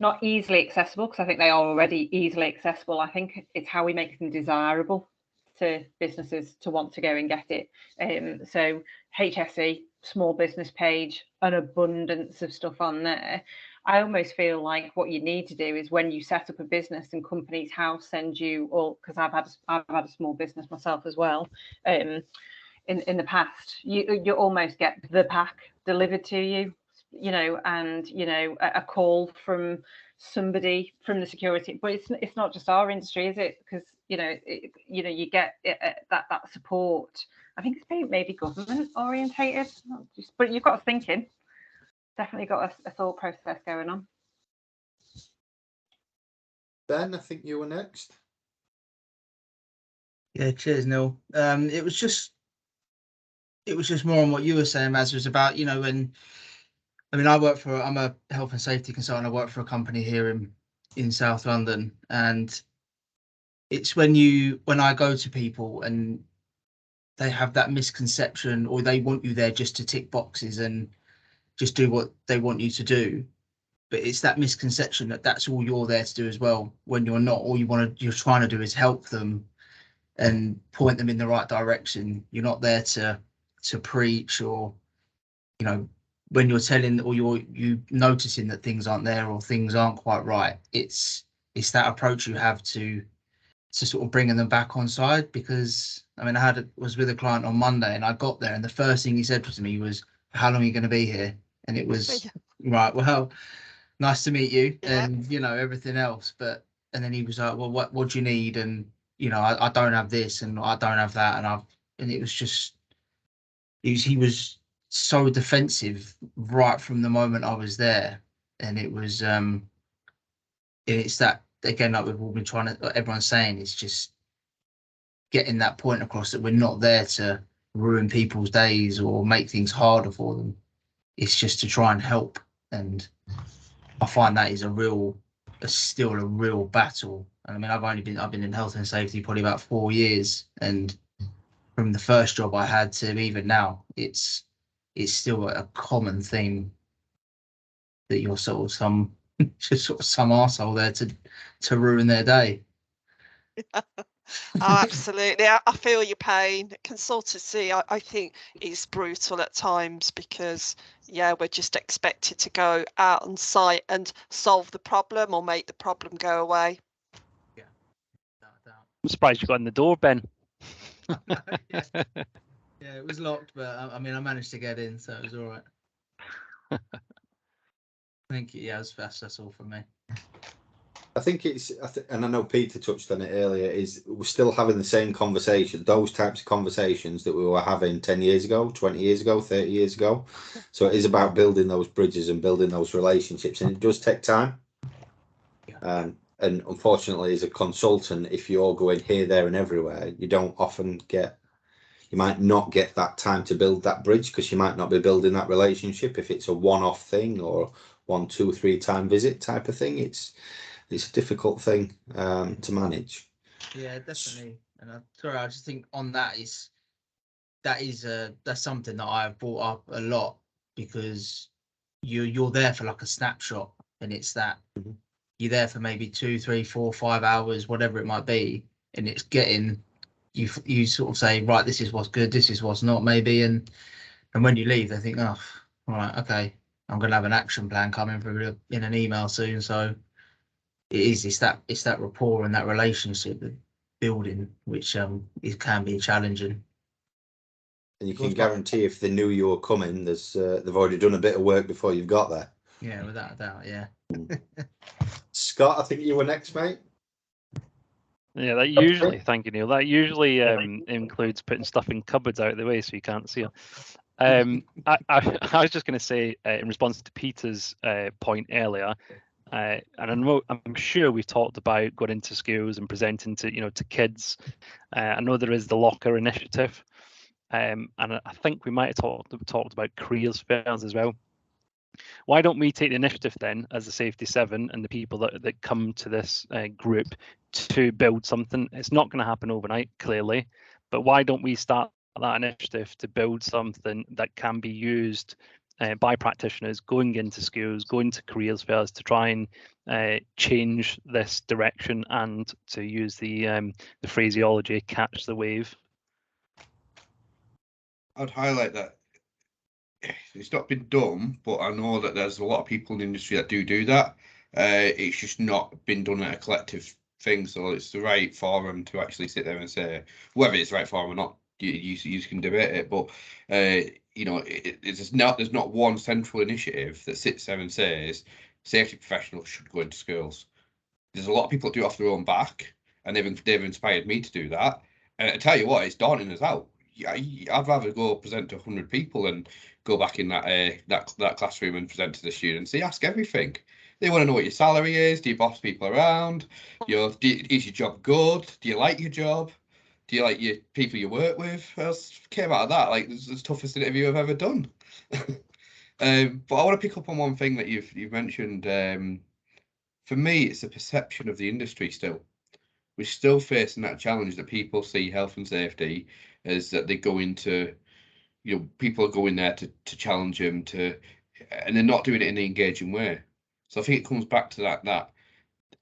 not easily accessible, because I think they are already easily accessible. I think it's how we make them desirable to businesses to want to go and get it. So HSE, small business page, an abundance of stuff on there. I almost feel like what you need to do is when you set up a business and Companies House send you all, because I've had a small business myself as well. In the past, you almost get the pack delivered to you, and a call from somebody from the security. But it's not just our industry, is it? Because you get that support. I think it's maybe government orientated, but you've got us thinking. Definitely got a thought process going on. Ben, I think you were next. Yeah, cheers, Neil. It was just more on what you were saying, Maz, was about, when, I'm a health and safety consultant. I work for a company here in South London, and it's when I go to people and they have that misconception, or they want you there just to tick boxes and just do what they want you to do. But it's that misconception that that's all you're there to do as well, when you're not. All you're trying to do is help them and point them in the right direction. You're not there to preach, or when you're telling, or you noticing that things aren't there or things aren't quite right. It's that approach you have to sort of bringing them back on side. Because I was with a client on Monday, and I got there, and the first thing he said to me was, "How long are you going to be here?" And it was right. Well, nice to meet you, and everything else. And then he was like, "Well, what do you need?" And I don't have this, and I don't have that, and it was just he was so defensive right from the moment I was there. And it was it's that, again, like we've all been trying to, everyone's saying, it's just getting that point across that we're not there to ruin people's days or make things harder for them. It's just to try and help. And I find that is still a real battle. I've been in health and safety probably about 4 years, and from the first job I had to even now, it's still a common theme that you're sort of some arsehole there to ruin their day. Oh, absolutely. I feel your pain. Consultancy, I think, is brutal at times, because we're just expected to go out on site and solve the problem or make the problem go away. Yeah, I'm surprised you got in the door, Ben. Yeah, it was locked, but I managed to get in, so it was all right. Thank you. Yeah, that's all from me. I think and I know Peter touched on it earlier, is we're still having the same conversation, those types of conversations that we were having 10 years ago, 20 years ago, 30 years ago. So it is about building those bridges and building those relationships, and it does take time. And unfortunately, as a consultant, if you're going here, there and everywhere, you might not get that time to build that bridge, because you might not be building that relationship. If it's a one-off thing or 1, 2, 3 time visit type of thing, it's a difficult thing to manage. Yeah, definitely. And I just think on that's something that I've brought up a lot, because you're there for like a snapshot, and it's that you're there for maybe 2, 3, 4, 5 hours, whatever it might be, and it's getting you sort of say, right, this is what's good, this is what's not, maybe, and when you leave, they think, oh, all right, okay, I'm gonna have an action plan coming through in an email soon. So it's that rapport and that relationship building, which it can be challenging. And you can guarantee if they knew you were coming, they've already done a bit of work before you've got there. Yeah, without a doubt. Yeah. Scott, I think you were next, mate. Yeah, that usually, thank you, Neil. That usually includes putting stuff in cupboards out of the way so you can't see it. I was just going to say, in response to Peter's point earlier, and I'm sure we've talked about going into schools and presenting to kids. I know there is the Locker initiative, and I think we might have talked about careers fairs as well. Why don't we take the initiative then, as the Safety 7 and the people that come to this group, to build something? It's not going to happen overnight, clearly, but why don't we start that initiative to build something that can be used by practitioners going into schools, going to careers fairs, to try and change this direction, and to use the phraseology, catch the wave? I'd highlight that it's not been done, but I know that there's a lot of people in the industry that do that. It's just not been done at a collective thing, so it's the right forum to actually sit there and say whether it's the right forum or not. You can debate it, but you know, there's not one central initiative that sits there and says safety professionals should go into schools. There's a lot of people that do it off their own back, and they've inspired me to do that. And I tell you what, it's daunting as hell. I'd rather go present to 100 people and go back in that classroom and present to the students. They ask everything. They want to know what your salary is. Do you boss people around? Is your job good? Do you like your job? Do you like your people you work with? I came out of that like this is the toughest interview I've ever done. But I want to pick up on one thing that you've mentioned. For me, it's the perception of the industry still. We're still facing that challenge that people see health and safety as that they go into, you know, people are going there to challenge them, and they're not doing it in an engaging way. So I think it comes back to that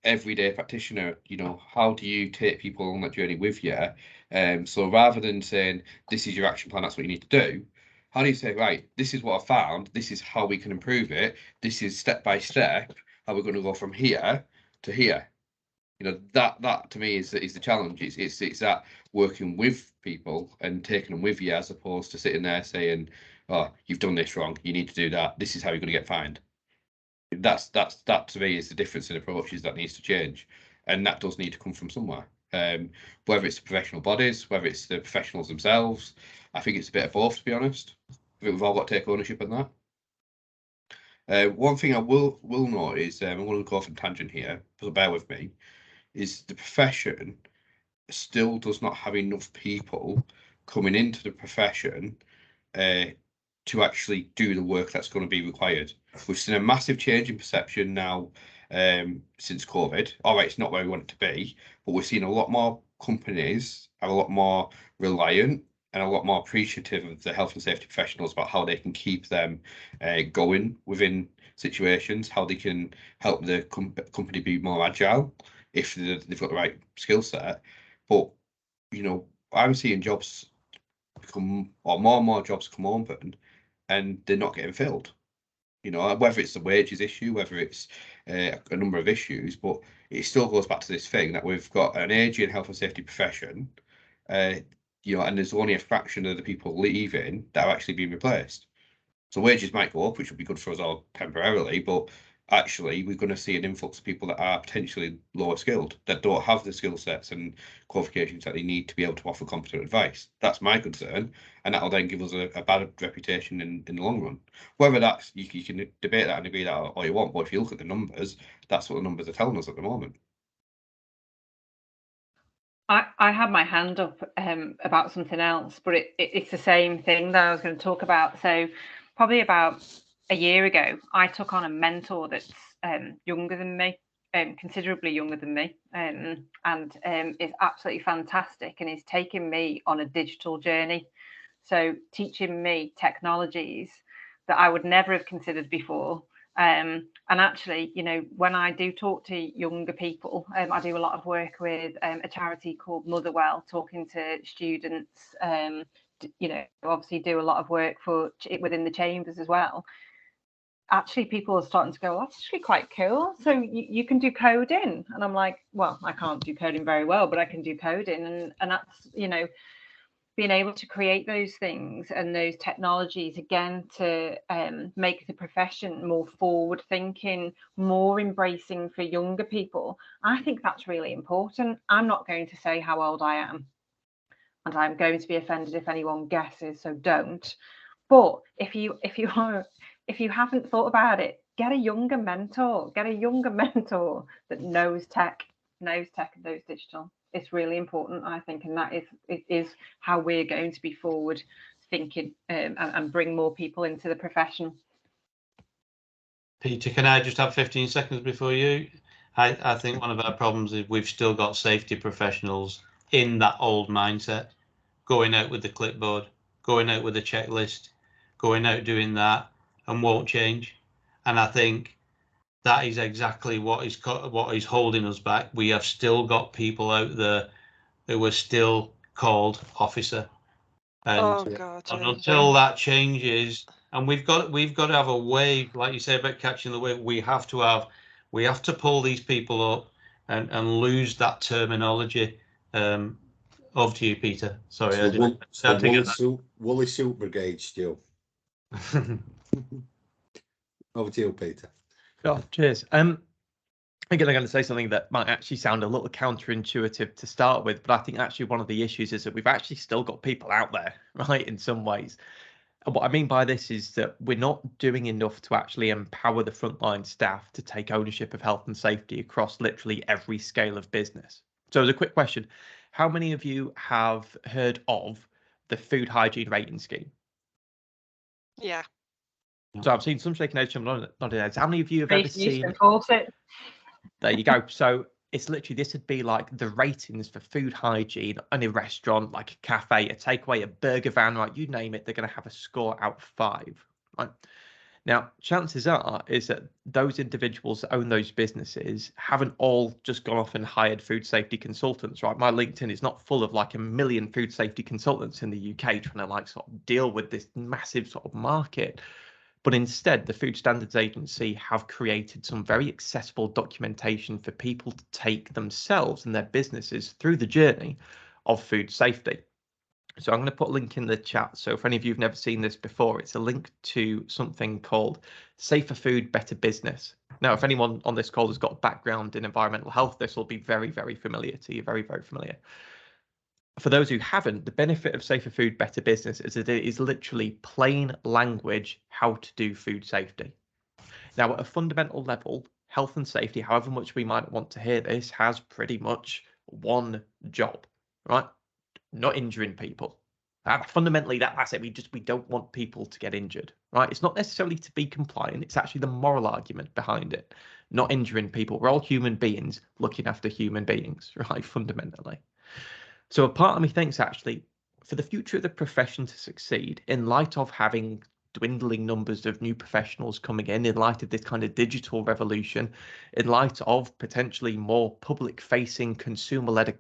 everyday practitioner, you know, how do you take people on that journey with you? So rather than saying, this is your action plan, that's what you need to do, how do you say, right, this is what I found, this is how we can improve it, this is step by step, how we're going to go from here to here. You know, that to me is the challenge. It's that working with people and taking them with you, as opposed to sitting there saying, oh, you've done this wrong, you need to do that, this is how you're going to get fined. That to me is the difference in approaches that needs to change, and that does need to come from somewhere. Whether it's the professional bodies, whether it's the professionals themselves, I think it's a bit of both, to be honest. I think we've all got to take ownership in that. One thing I will note is, I'm going to go off on tangent here, so bear with me, is the profession still does not have enough people coming into the profession to actually do the work that's going to be required. We've seen a massive change in perception now since COVID. All right, it's not where we want it to be, but we're seeing a lot more companies are a lot more reliant and a lot more appreciative of the health and safety professionals about how they can keep them going within situations, how they can help the company be more agile if they've got the right skill set. But, you know, I'm seeing jobs become, or more and more jobs come open, and they're not getting filled. You know, whether it's the wages issue, whether it's a number of issues, but it still goes back to this thing that we've got an aging health and safety profession, you know, and there's only a fraction of the people leaving that are actually being replaced. So wages might go up, which would be good for us all temporarily, but actually we're going to see an influx of people that are potentially lower skilled, that don't have the skill sets and qualifications that they need to be able to offer competent advice. That's my concern, and that'll then give us a bad reputation in the long run. Whether that's, you can debate that and agree that all you want, but if you look at the numbers, that's what the numbers are telling us at the moment. I had my hand up about something else, but it's the same thing that I was going to talk about. So probably about a year ago, I took on a mentor that's younger than me, considerably younger than me, and is absolutely fantastic, and is taking me on a digital journey. So teaching me technologies that I would never have considered before. And actually, you know, when I do talk to younger people, I do a lot of work with a charity called Motherwell, talking to students, you know, obviously do a lot of work for within the chambers as well. Actually, people are starting to go, well, that's actually quite cool. So you can do coding. And I'm like, well, I can't do coding very well, but I can do coding. And that's, you know, being able to create those things and those technologies, again, to make the profession more forward thinking, more embracing for younger people. I think that's really important. I'm not going to say how old I am, and I'm going to be offended if anyone guesses, so don't. But if you haven't thought about it, get a younger mentor that knows tech and knows digital. it's really important, I think, and that is how we're going to be forward thinking and bring more people into the profession. Peter, can I just have 15 seconds before you? I think one of our problems is we've still got safety professionals in that old mindset, going out with the clipboard, going out with a checklist, going out doing that, and won't change. And I think that is exactly what is holding us back. We have still got people out there who are still called officer, and, Oh God! and until that changes, and we've got to have a way, like you say about catching the wave. We have to pull these people up and lose that terminology. Over to you, Peter. Sorry, I didn't. Woolly Suit Brigade, Stu. Over to you, Peter. Oh, cheers. Again, I'm going to say something that might actually sound a little counterintuitive to start with, but I think actually one of the issues is that we've actually still got people out there, right, in some ways. And what I mean by this is that we're not doing enough to actually empower the frontline staff to take ownership of health and safety across literally every scale of business. So as a quick question, how many of you have heard of the food hygiene rating scheme? Yeah. So I've seen some shaking heads, some nodding heads. How many of you have ever seen? There you go. So it's literally, this would be like the ratings for food hygiene in a restaurant, like a cafe, a takeaway, a burger van, right? You name it, they're going to have a score out of 5. Right? Now, chances are is that those individuals that own those businesses haven't all just gone off and hired food safety consultants, right? My LinkedIn is not full of like a million food safety consultants in the UK trying to like sort of deal with this massive sort of market. But instead, the Food Standards Agency have created some very accessible documentation for people to take themselves and their businesses through the journey of food safety. So I'm going to put a link in the chat. So for any of you who've never seen this before, it's a link to something called Safer Food, Better Business. Now, if anyone on this call has got a background in environmental health, this will be very, very familiar to you, very, very familiar. For those who haven't, the benefit of Safer Food, Better Business is that it is literally plain language how to do food safety. Now, at a fundamental level, health and safety, however much we might want to hear this, has pretty much one job, right? Not injuring people. Fundamentally, that's it. We don't want people to get injured, right? It's not necessarily to be compliant. It's actually the moral argument behind it. Not injuring people. We're all human beings looking after human beings, right? Fundamentally. So a part of me thinks actually for the future of the profession to succeed, in light of having dwindling numbers of new professionals coming in light of this kind of digital revolution, in light of potentially more public facing consumer-led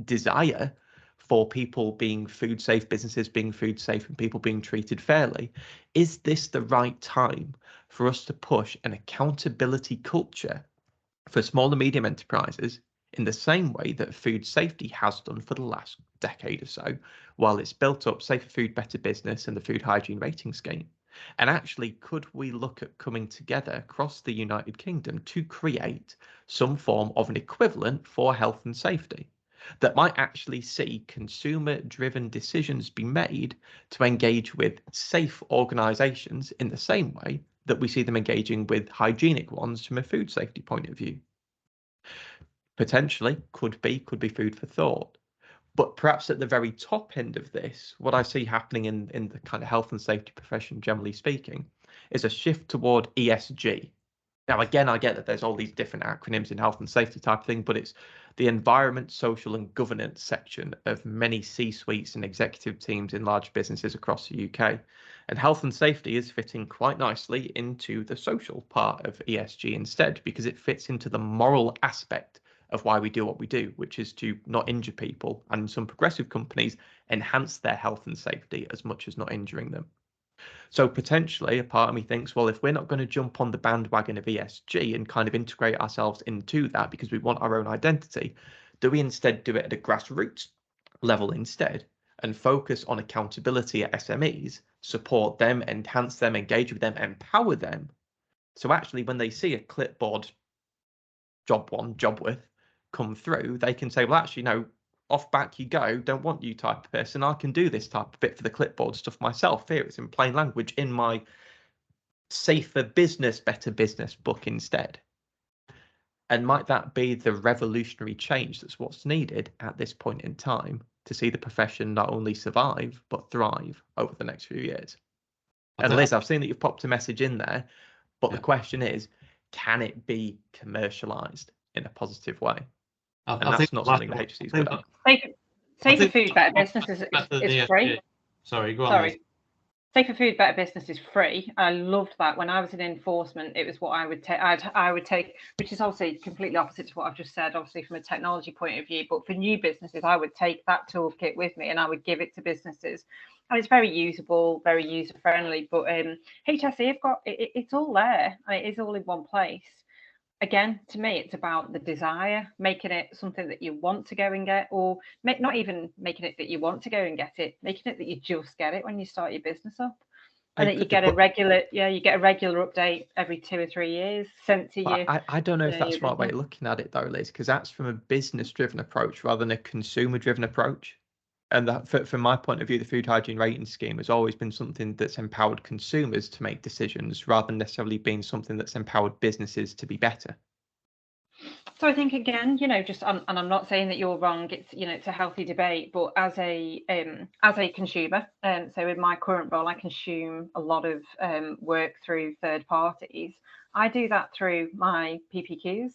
desire for people being food safe, businesses being food safe and people being treated fairly, is this the right time for us to push an accountability culture for small and medium enterprises in the same way that food safety has done for the last decade or so, while it's built up Safer Food, Better Business and the food hygiene rating scheme? And actually, could we look at coming together across the United Kingdom to create some form of an equivalent for health and safety that might actually see consumer-driven decisions be made to engage with safe organisations in the same way that we see them engaging with hygienic ones from a food safety point of view? Potentially could be food for thought. But perhaps at the very top end of this, what I see happening in the kind of health and safety profession, generally speaking, is a shift toward ESG. Now, again, I get that there's all these different acronyms in health and safety type of thing, but it's the environment, social and governance section of many C-suites and executive teams in large businesses across the UK. And health and safety is fitting quite nicely into the social part of ESG instead, because it fits into the moral aspect of why we do what we do, which is to not injure people, and in some progressive companies enhance their health and safety as much as not injuring them. So potentially a part of me thinks, well, if we're not going to jump on the bandwagon of ESG and kind of integrate ourselves into that because we want our own identity, do we instead do it at a grassroots level instead and focus on accountability at SMEs, support them, enhance them, engage with them, empower them? So actually when they see a clipboard job with come through, they can say, well, actually, no, off back you go, don't want you type of person. I can do this type of bit for the clipboard stuff myself. Here it's in plain language in my Safer Business, Better Business book instead. And might that be the revolutionary change that's what's needed at this point in time to see the profession not only survive but thrive over the next few years? And Liz, I've seen that you've popped a message in there, but the question is, can it be commercialised in a positive way? And that's not something the HSE is good at. Safer Food Better Business is free. Sorry, go on. Sorry. Safer Food Better Business is free. I loved that. When I was in enforcement, it was what I would take. I would take, which is obviously completely opposite to what I've just said, obviously from a technology point of view. But for new businesses, I would take that toolkit with me and I would give it to businesses. And it's very usable, very user friendly. But HSE have got it's all there. It is all in one place. Again, to me, it's about the desire, making it something that you want to go and get, or not even making it that you want to go and get it, making it that you just get it when you start your business up, and that you get a regular, update every 2 or 3 years sent to you. I don't know if that's the right way of looking at it though, Liz, because that's from a business-driven approach rather than a consumer-driven approach. And that, from my point of view, the food hygiene rating scheme has always been something that's empowered consumers to make decisions rather than necessarily being something that's empowered businesses to be better. So I think, again, and I'm not saying that you're wrong. It's, it's a healthy debate, but as a consumer, so in my current role, I consume a lot of work through third parties. I do that through my PPQs.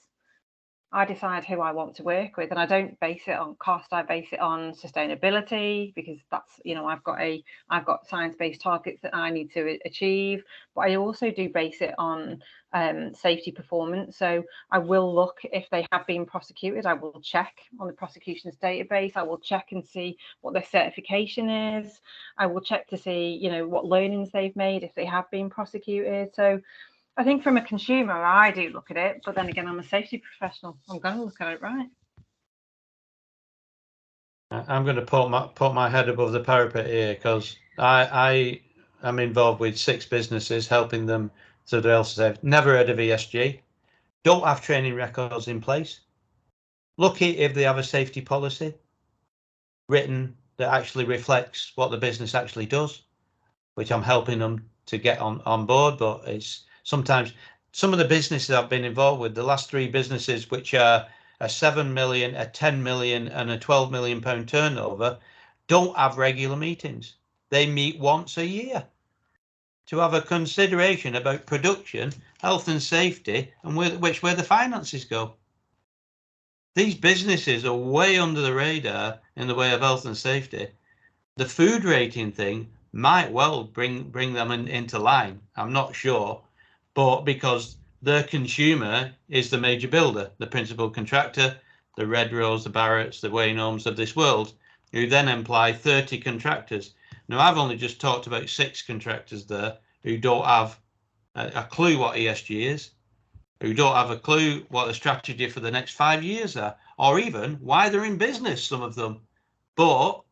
I decide who I want to work with, and I don't base it on cost. I base it on sustainability, because that's, I've got science-based targets that I need to achieve. But I also do base it on safety performance. So I will look if they have been prosecuted. I will check on the prosecutions database. I will check and see what their certification is. I will check to see, what learnings they've made if they have been prosecuted. So I think from a consumer, I do look at it, but then again, I'm a safety professional. I'm going to look at it right. I'm going to put my head above the parapet here, because I am involved with 6 businesses, helping them to the health safety. Never heard of ESG. Don't have training records in place. Look if they have a safety policy written that actually reflects what the business actually does, which I'm helping them to get on board, but it's sometimes some of the businesses I've been involved with, the last 3 businesses, which are a 7 million, a 10 million and a 12 million pound turnover, don't have regular meetings. They meet once a year to have a consideration about production, health and safety, and where the finances go. These businesses are way under the radar in the way of health and safety. The food rating thing might well bring them into line. I'm not sure. But because their consumer is the major builder, the principal contractor, the Redrose, the Barratts, the Waynholmes of this world, who then employ 30 contractors. Now, I've only just talked about 6 contractors there who don't have a clue what ESG is, who don't have a clue what the strategy for the next 5 years are, or even why they're in business, some of them. But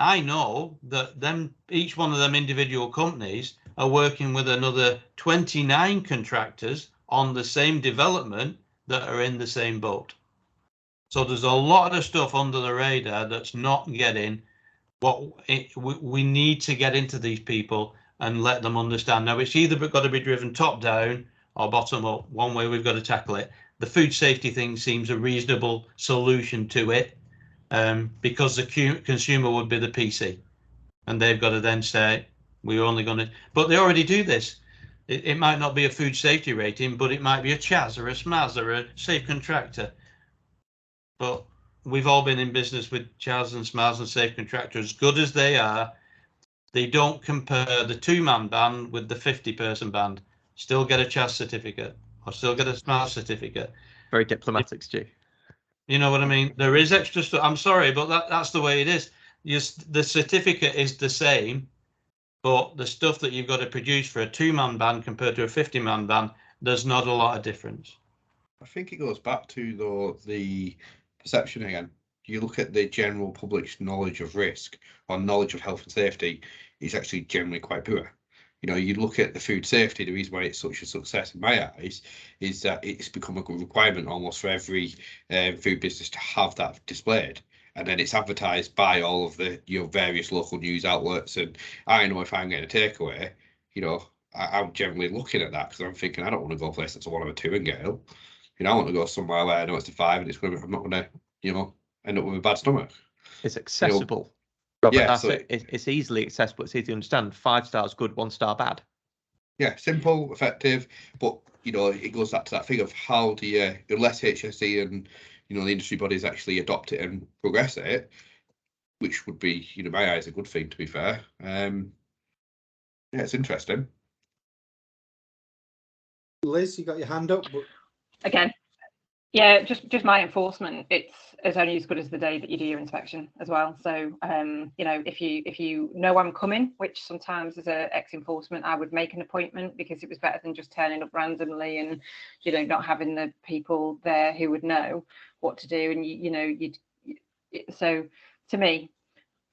I know that each one of them individual companies are working with another 29 contractors on the same development that are in the same boat. So there's a lot of stuff under the radar that's not getting we need to get into these people and let them understand. Now, it's either got to be driven top down or bottom up. One way we've got to tackle it. The food safety thing seems a reasonable solution to it, because the consumer would be the PC, and they've got to then say, we're only going to, but they already do this. It might not be a food safety rating, but it might be a CHAS or a SMAS or a safe contractor. But we've all been in business with CHAS and SMAS and safe contractor. As good as they are, they don't compare the 2-man band with the 50-person band. Still get a CHAS certificate or still get a SMAS certificate. Very diplomatic, Stu. You know what I mean? There is extra stuff. I'm sorry, but that's the way it is. The certificate is the same, but the stuff that you've got to produce for a 2-man band compared to a 50-man band, there's not a lot of difference. I think it goes back to, though, the perception again. You look at the general public's knowledge of risk or knowledge of health and safety is actually generally quite poor. You look at the food safety, the reason why it's such a success in my eyes is that it's become a good requirement almost for every food business to have that displayed. And then it's advertised by all of the various local news outlets. And I know if I'm getting a takeaway, I'm generally looking at that because I'm thinking I don't want to go a place that's a 1 or a 2 and get ill. You know, I want to go somewhere where I know it's a 5 and it's going to. I'm not going to, you know, end up with a bad stomach. It's accessible. Robert, yeah, that's so it. It's easily accessible. It's easy to understand. 5 stars good, 1 star bad. Yeah, simple, effective, but you know, it goes back to that thing of how do you let HSE and you know the industry bodies actually adopt it and progress it, which would be, you know, my eyes a good thing, to be fair. Yeah, it's interesting. Liz, you got your hand up. Again, yeah, just my enforcement. It's only as good as the day that you do your inspection as well. So, you know, if you know I'm coming, which sometimes as a ex-enforcement, I would make an appointment because it was better than just turning up randomly and, you know, not having the people there who would know what to do. And you know, so to me,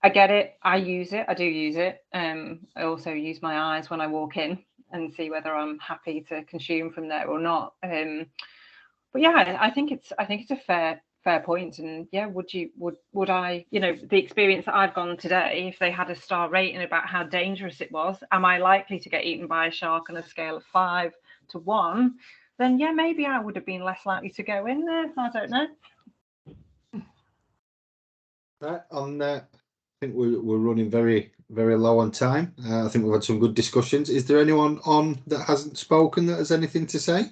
I get it. I use it. I do use it. I also use my eyes when I walk in and see whether I'm happy to consume from there or not. But yeah, I think it's a fair point. And yeah, would I, you know, the experience that I've gone today, if they had a star rating about how dangerous it was, am I likely to get eaten by a shark on a scale of 5 to 1? Then yeah, maybe I would have been less likely to go in there. I don't know. Right, on I think we're running very low on time. I think we've had some good discussions. Is there anyone on that hasn't spoken that has anything to say?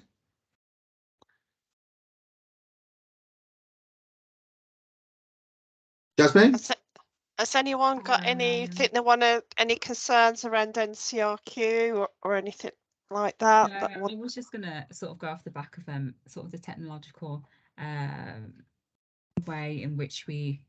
Jasmine? Has anyone got anything they want to, any concerns around NCRQ or anything like that? I was just going to sort of go off the back of sort of the technological way in which we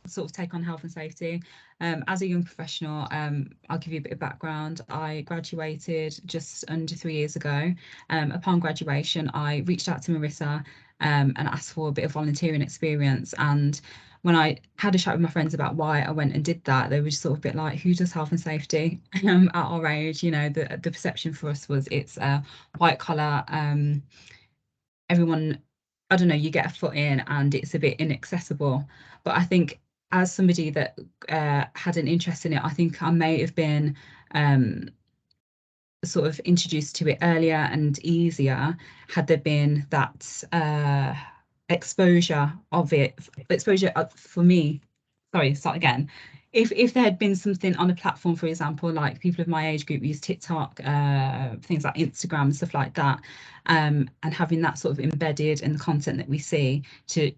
sort of take on health and safety. As a young professional, I'll give you a bit of background. I graduated just under 3 years ago. Upon graduation, I reached out to Marissa and asked for a bit of volunteering experience. And when I had a chat with my friends about why I went and did that, they were just sort of a bit like, who does health and safety at our age? You know, the perception for us was it's white collar, everyone, I don't know, you get a foot in and it's a bit inaccessible. But I think as somebody that had an interest in it, I think I may have been sort of introduced to it earlier and easier had there been that exposure for me. Sorry, start again. If there had been something on a platform, for example, like people of my age group use TikTok, things like Instagram and stuff like that, and having that sort of embedded in the content that we see to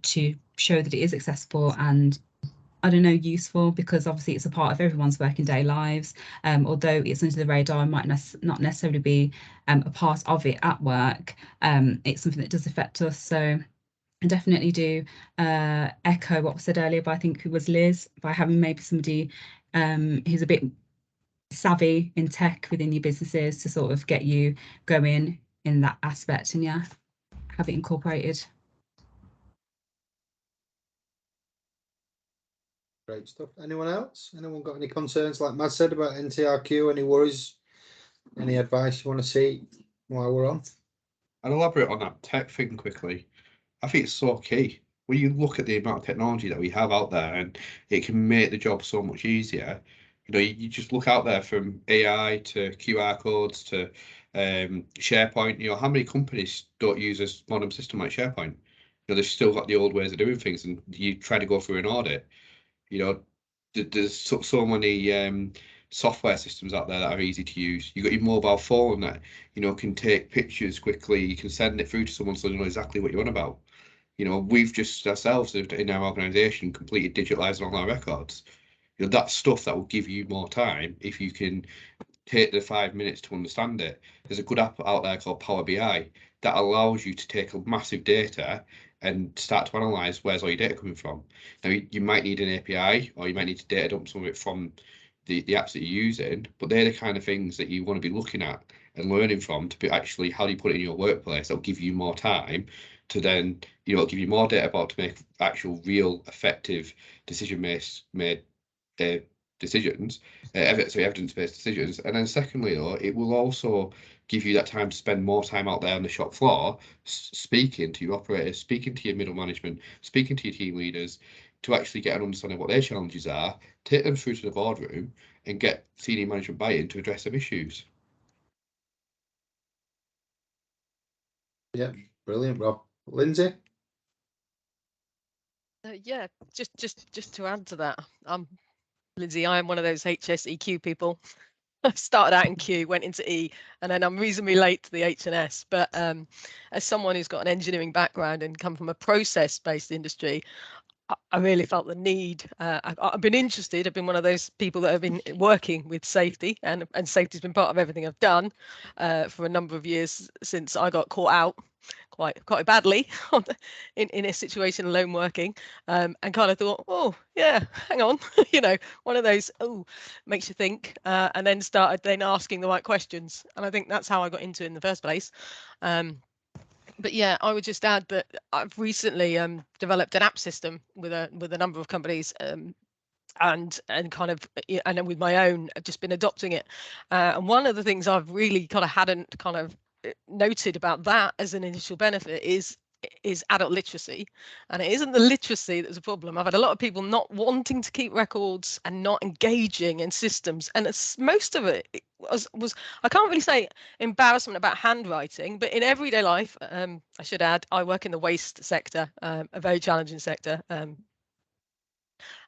show that it is accessible and, I don't know, useful, because obviously it's a part of everyone's working day lives. Although it's under the radar, might not necessarily be a part of it at work. It's something that does affect us. So I definitely do echo what was said earlier, but I think it was Liz, by having maybe somebody who's a bit savvy in tech within your businesses to sort of get you going in that aspect, and yeah, have it incorporated. Great stuff. Anyone else? Anyone got any concerns, like Matt said, about NCRQ? Any worries? Any advice you want to see while we're on? I'll elaborate on that tech thing quickly. I think it's so key. When you look at the amount of technology that we have out there, and it can make the job so much easier. You know, you just look out there, from AI to QR codes to SharePoint. You know, how many companies don't use a modern system like SharePoint? You know, they've still got the old ways of doing things, and you try to go through an audit. You know, there's so many software systems out there that are easy to use. You've got your mobile phone that, you know, can take pictures quickly. You can send it through to someone so they know exactly what you're on about. You know, we've just ourselves in our organisation completed digitalising all our records. You know, that's stuff that will give you more time if you can take the 5 minutes to understand it. There's a good app out there called Power BI that allows you to take a massive data and start to analyse where's all your data coming from. Now, you might need an API, or you might need to data dump some of it from the apps that you're using, but they're the kind of things that you want to be looking at and learning from to be actually, how do you put it in your workplace that'll give you more time to then, you know, give you more data about to make actual real effective decision made decisions, evidence-based decisions. And then secondly, though, it will also give you that time to spend more time out there on the shop floor, speaking to your operators, speaking to your middle management, speaking to your team leaders, to actually get an understanding of what their challenges are, take them through to the boardroom and get senior management buy-in to address them issues. Yeah, Brilliant, Rob. Lindsay? Yeah, just to add to that, Lindsay, I am one of those HSEQ people. I started out in Q, went into E, and then I'm reasonably late to the H and S. But as someone who's got an engineering background and come from a process-based industry, I really felt the need. I've been interested. I've been one of those people that have been working with safety, and safety's been part of everything I've done for a number of years since I got caught out quite badly in a situation alone working, and kind of thought, oh yeah, hang on, one of those, oh, makes you think, and then started asking the right questions, and I think that's how I got into it in the first place. But yeah, I would just add that I've recently developed an app system with a number of companies, and kind of, and then with my own, I've just been adopting it. And one of the things I've really hadn't noted about that as an initial benefit is adult literacy, and it isn't the literacy that's a problem. I've had a lot of people not wanting to keep records and not engaging in systems, and most of it was I can't really say embarrassment about handwriting, but in everyday life, I should add, I work in the waste sector, a very challenging sector.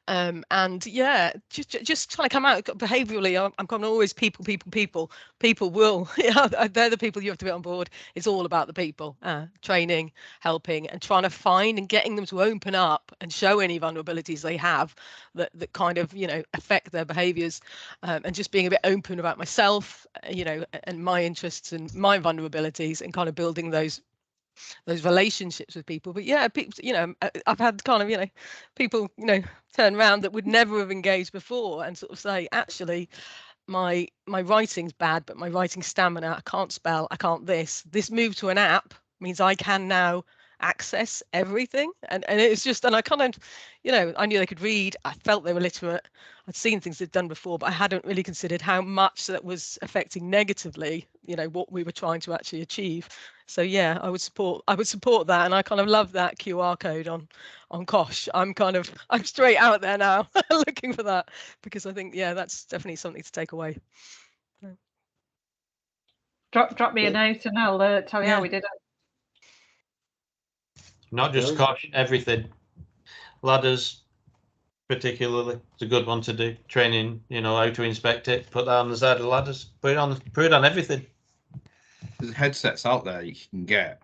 And yeah, just trying to come out behaviorally. I'm kind of always people will, they're the people you have to be on board. It's all about the people, training, helping, and trying to find and getting them to open up and show any vulnerabilities they have that kind of, affect their behaviors, and just being a bit open about myself, and my interests and my vulnerabilities, and kind of building those relationships with people. But yeah, people, I've had kind of, people, turn around that would never have engaged before and sort of say, actually, my writing's bad, but my writing stamina, I can't spell, I can't this move to an app means I can now access everything, and it's just, and I kind of, I knew they could read, I felt they were literate, I'd seen things they'd done before, but I hadn't really considered how much that was affecting negatively, what we were trying to actually achieve. So yeah, I would support that, and I kind of love that QR code on Kosh. I'm straight out there now looking for that, because I think, yeah, that's definitely something to take away. Drop me a note and I'll tell you how we did it. Not just Kosh, everything. Ladders, particularly, it's a good one to do. Training, how to inspect it. Put that on the side of the ladders. Put it on everything. There's headsets out there you can get.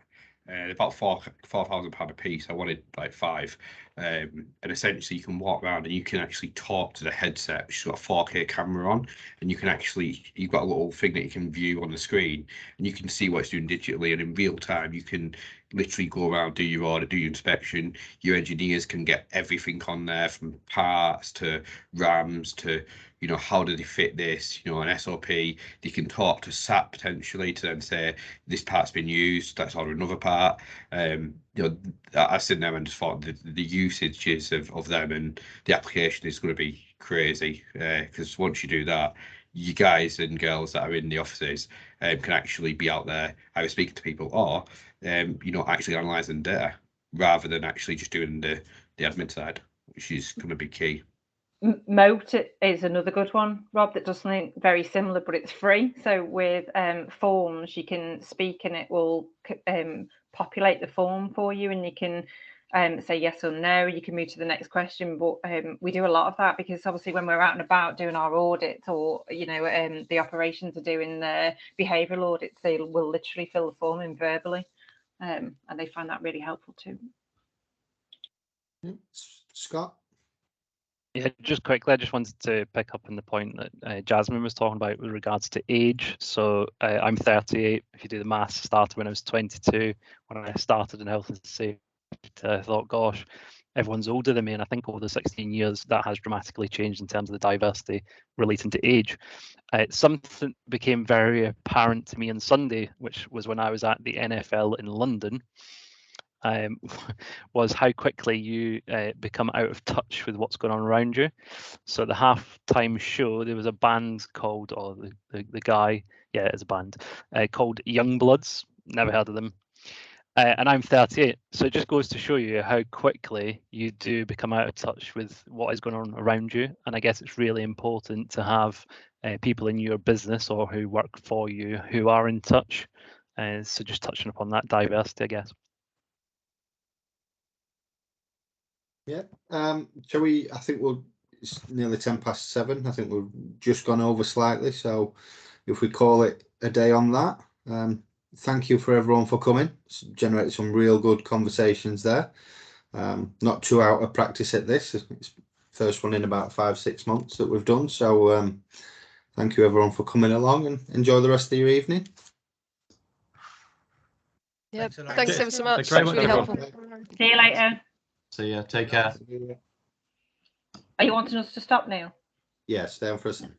About £4,000 a piece. I wanted like 5, and essentially you can walk around and you can actually talk to the headset, which has got a 4K camera on, and you've got a little thing that you can view on the screen, and you can see what it's doing digitally, and in real time you can literally go around, do your order, do your inspection. Your engineers can get everything on there, from parts to RAMs to how do they fit this, an SOP. They can talk to SAP potentially to then say, this part's been used, let's order another part. I sit there and just thought the usages of them and the application is going to be crazy, because once you do that, you guys and girls that are in the offices can actually be out there either speaking to people or actually analysing data, rather than actually just doing the admin side, which is going to be key. Moat is another good one, Rob, that does something very similar, but it's free. So with forms, you can speak and it will populate the form for you, and you can say yes or no. You can move to the next question. But we do a lot of that because obviously when we're out and about doing our audits, or the operations are doing their behavioural audits, they will literally fill the form in verbally, and they find that really helpful too. Scott? Yeah, just quickly, I just wanted to pick up on the point that Jasmine was talking about with regards to age. So I'm 38. If you do the maths, started when I was 22. When I started in health and safety, I thought, gosh, everyone's older than me. And I think over the 16 years, that has dramatically changed in terms of the diversity relating to age. Something became very apparent to me on Sunday, which was when I was at the NFL in London. Was how quickly you become out of touch with what's going on around you. So the halftime show, there was a band called, or the guy, yeah, it's a band called Youngbloods. Never heard of them. And I'm 38, so it just goes to show you how quickly you do become out of touch with what is going on around you. And I guess it's really important to have people in your business or who work for you who are in touch. So just touching upon that diversity, I guess. Shall we? I think it's nearly 7:10. I think we've just gone over slightly. So if we call it a day on that, thank you for everyone for coming. It's generated some real good conversations there. Not too out of practice at this. It's first one in about 5-6 months that we've done. So thank you everyone for coming along, and enjoy the rest of your evening. Yeah, Thanks a lot. thanks Cheers. ever so much. Thanks very That's much, really everyone. helpful. See you later. So yeah, take care. Are you wanting us to stop now? Yeah, stay on for a second.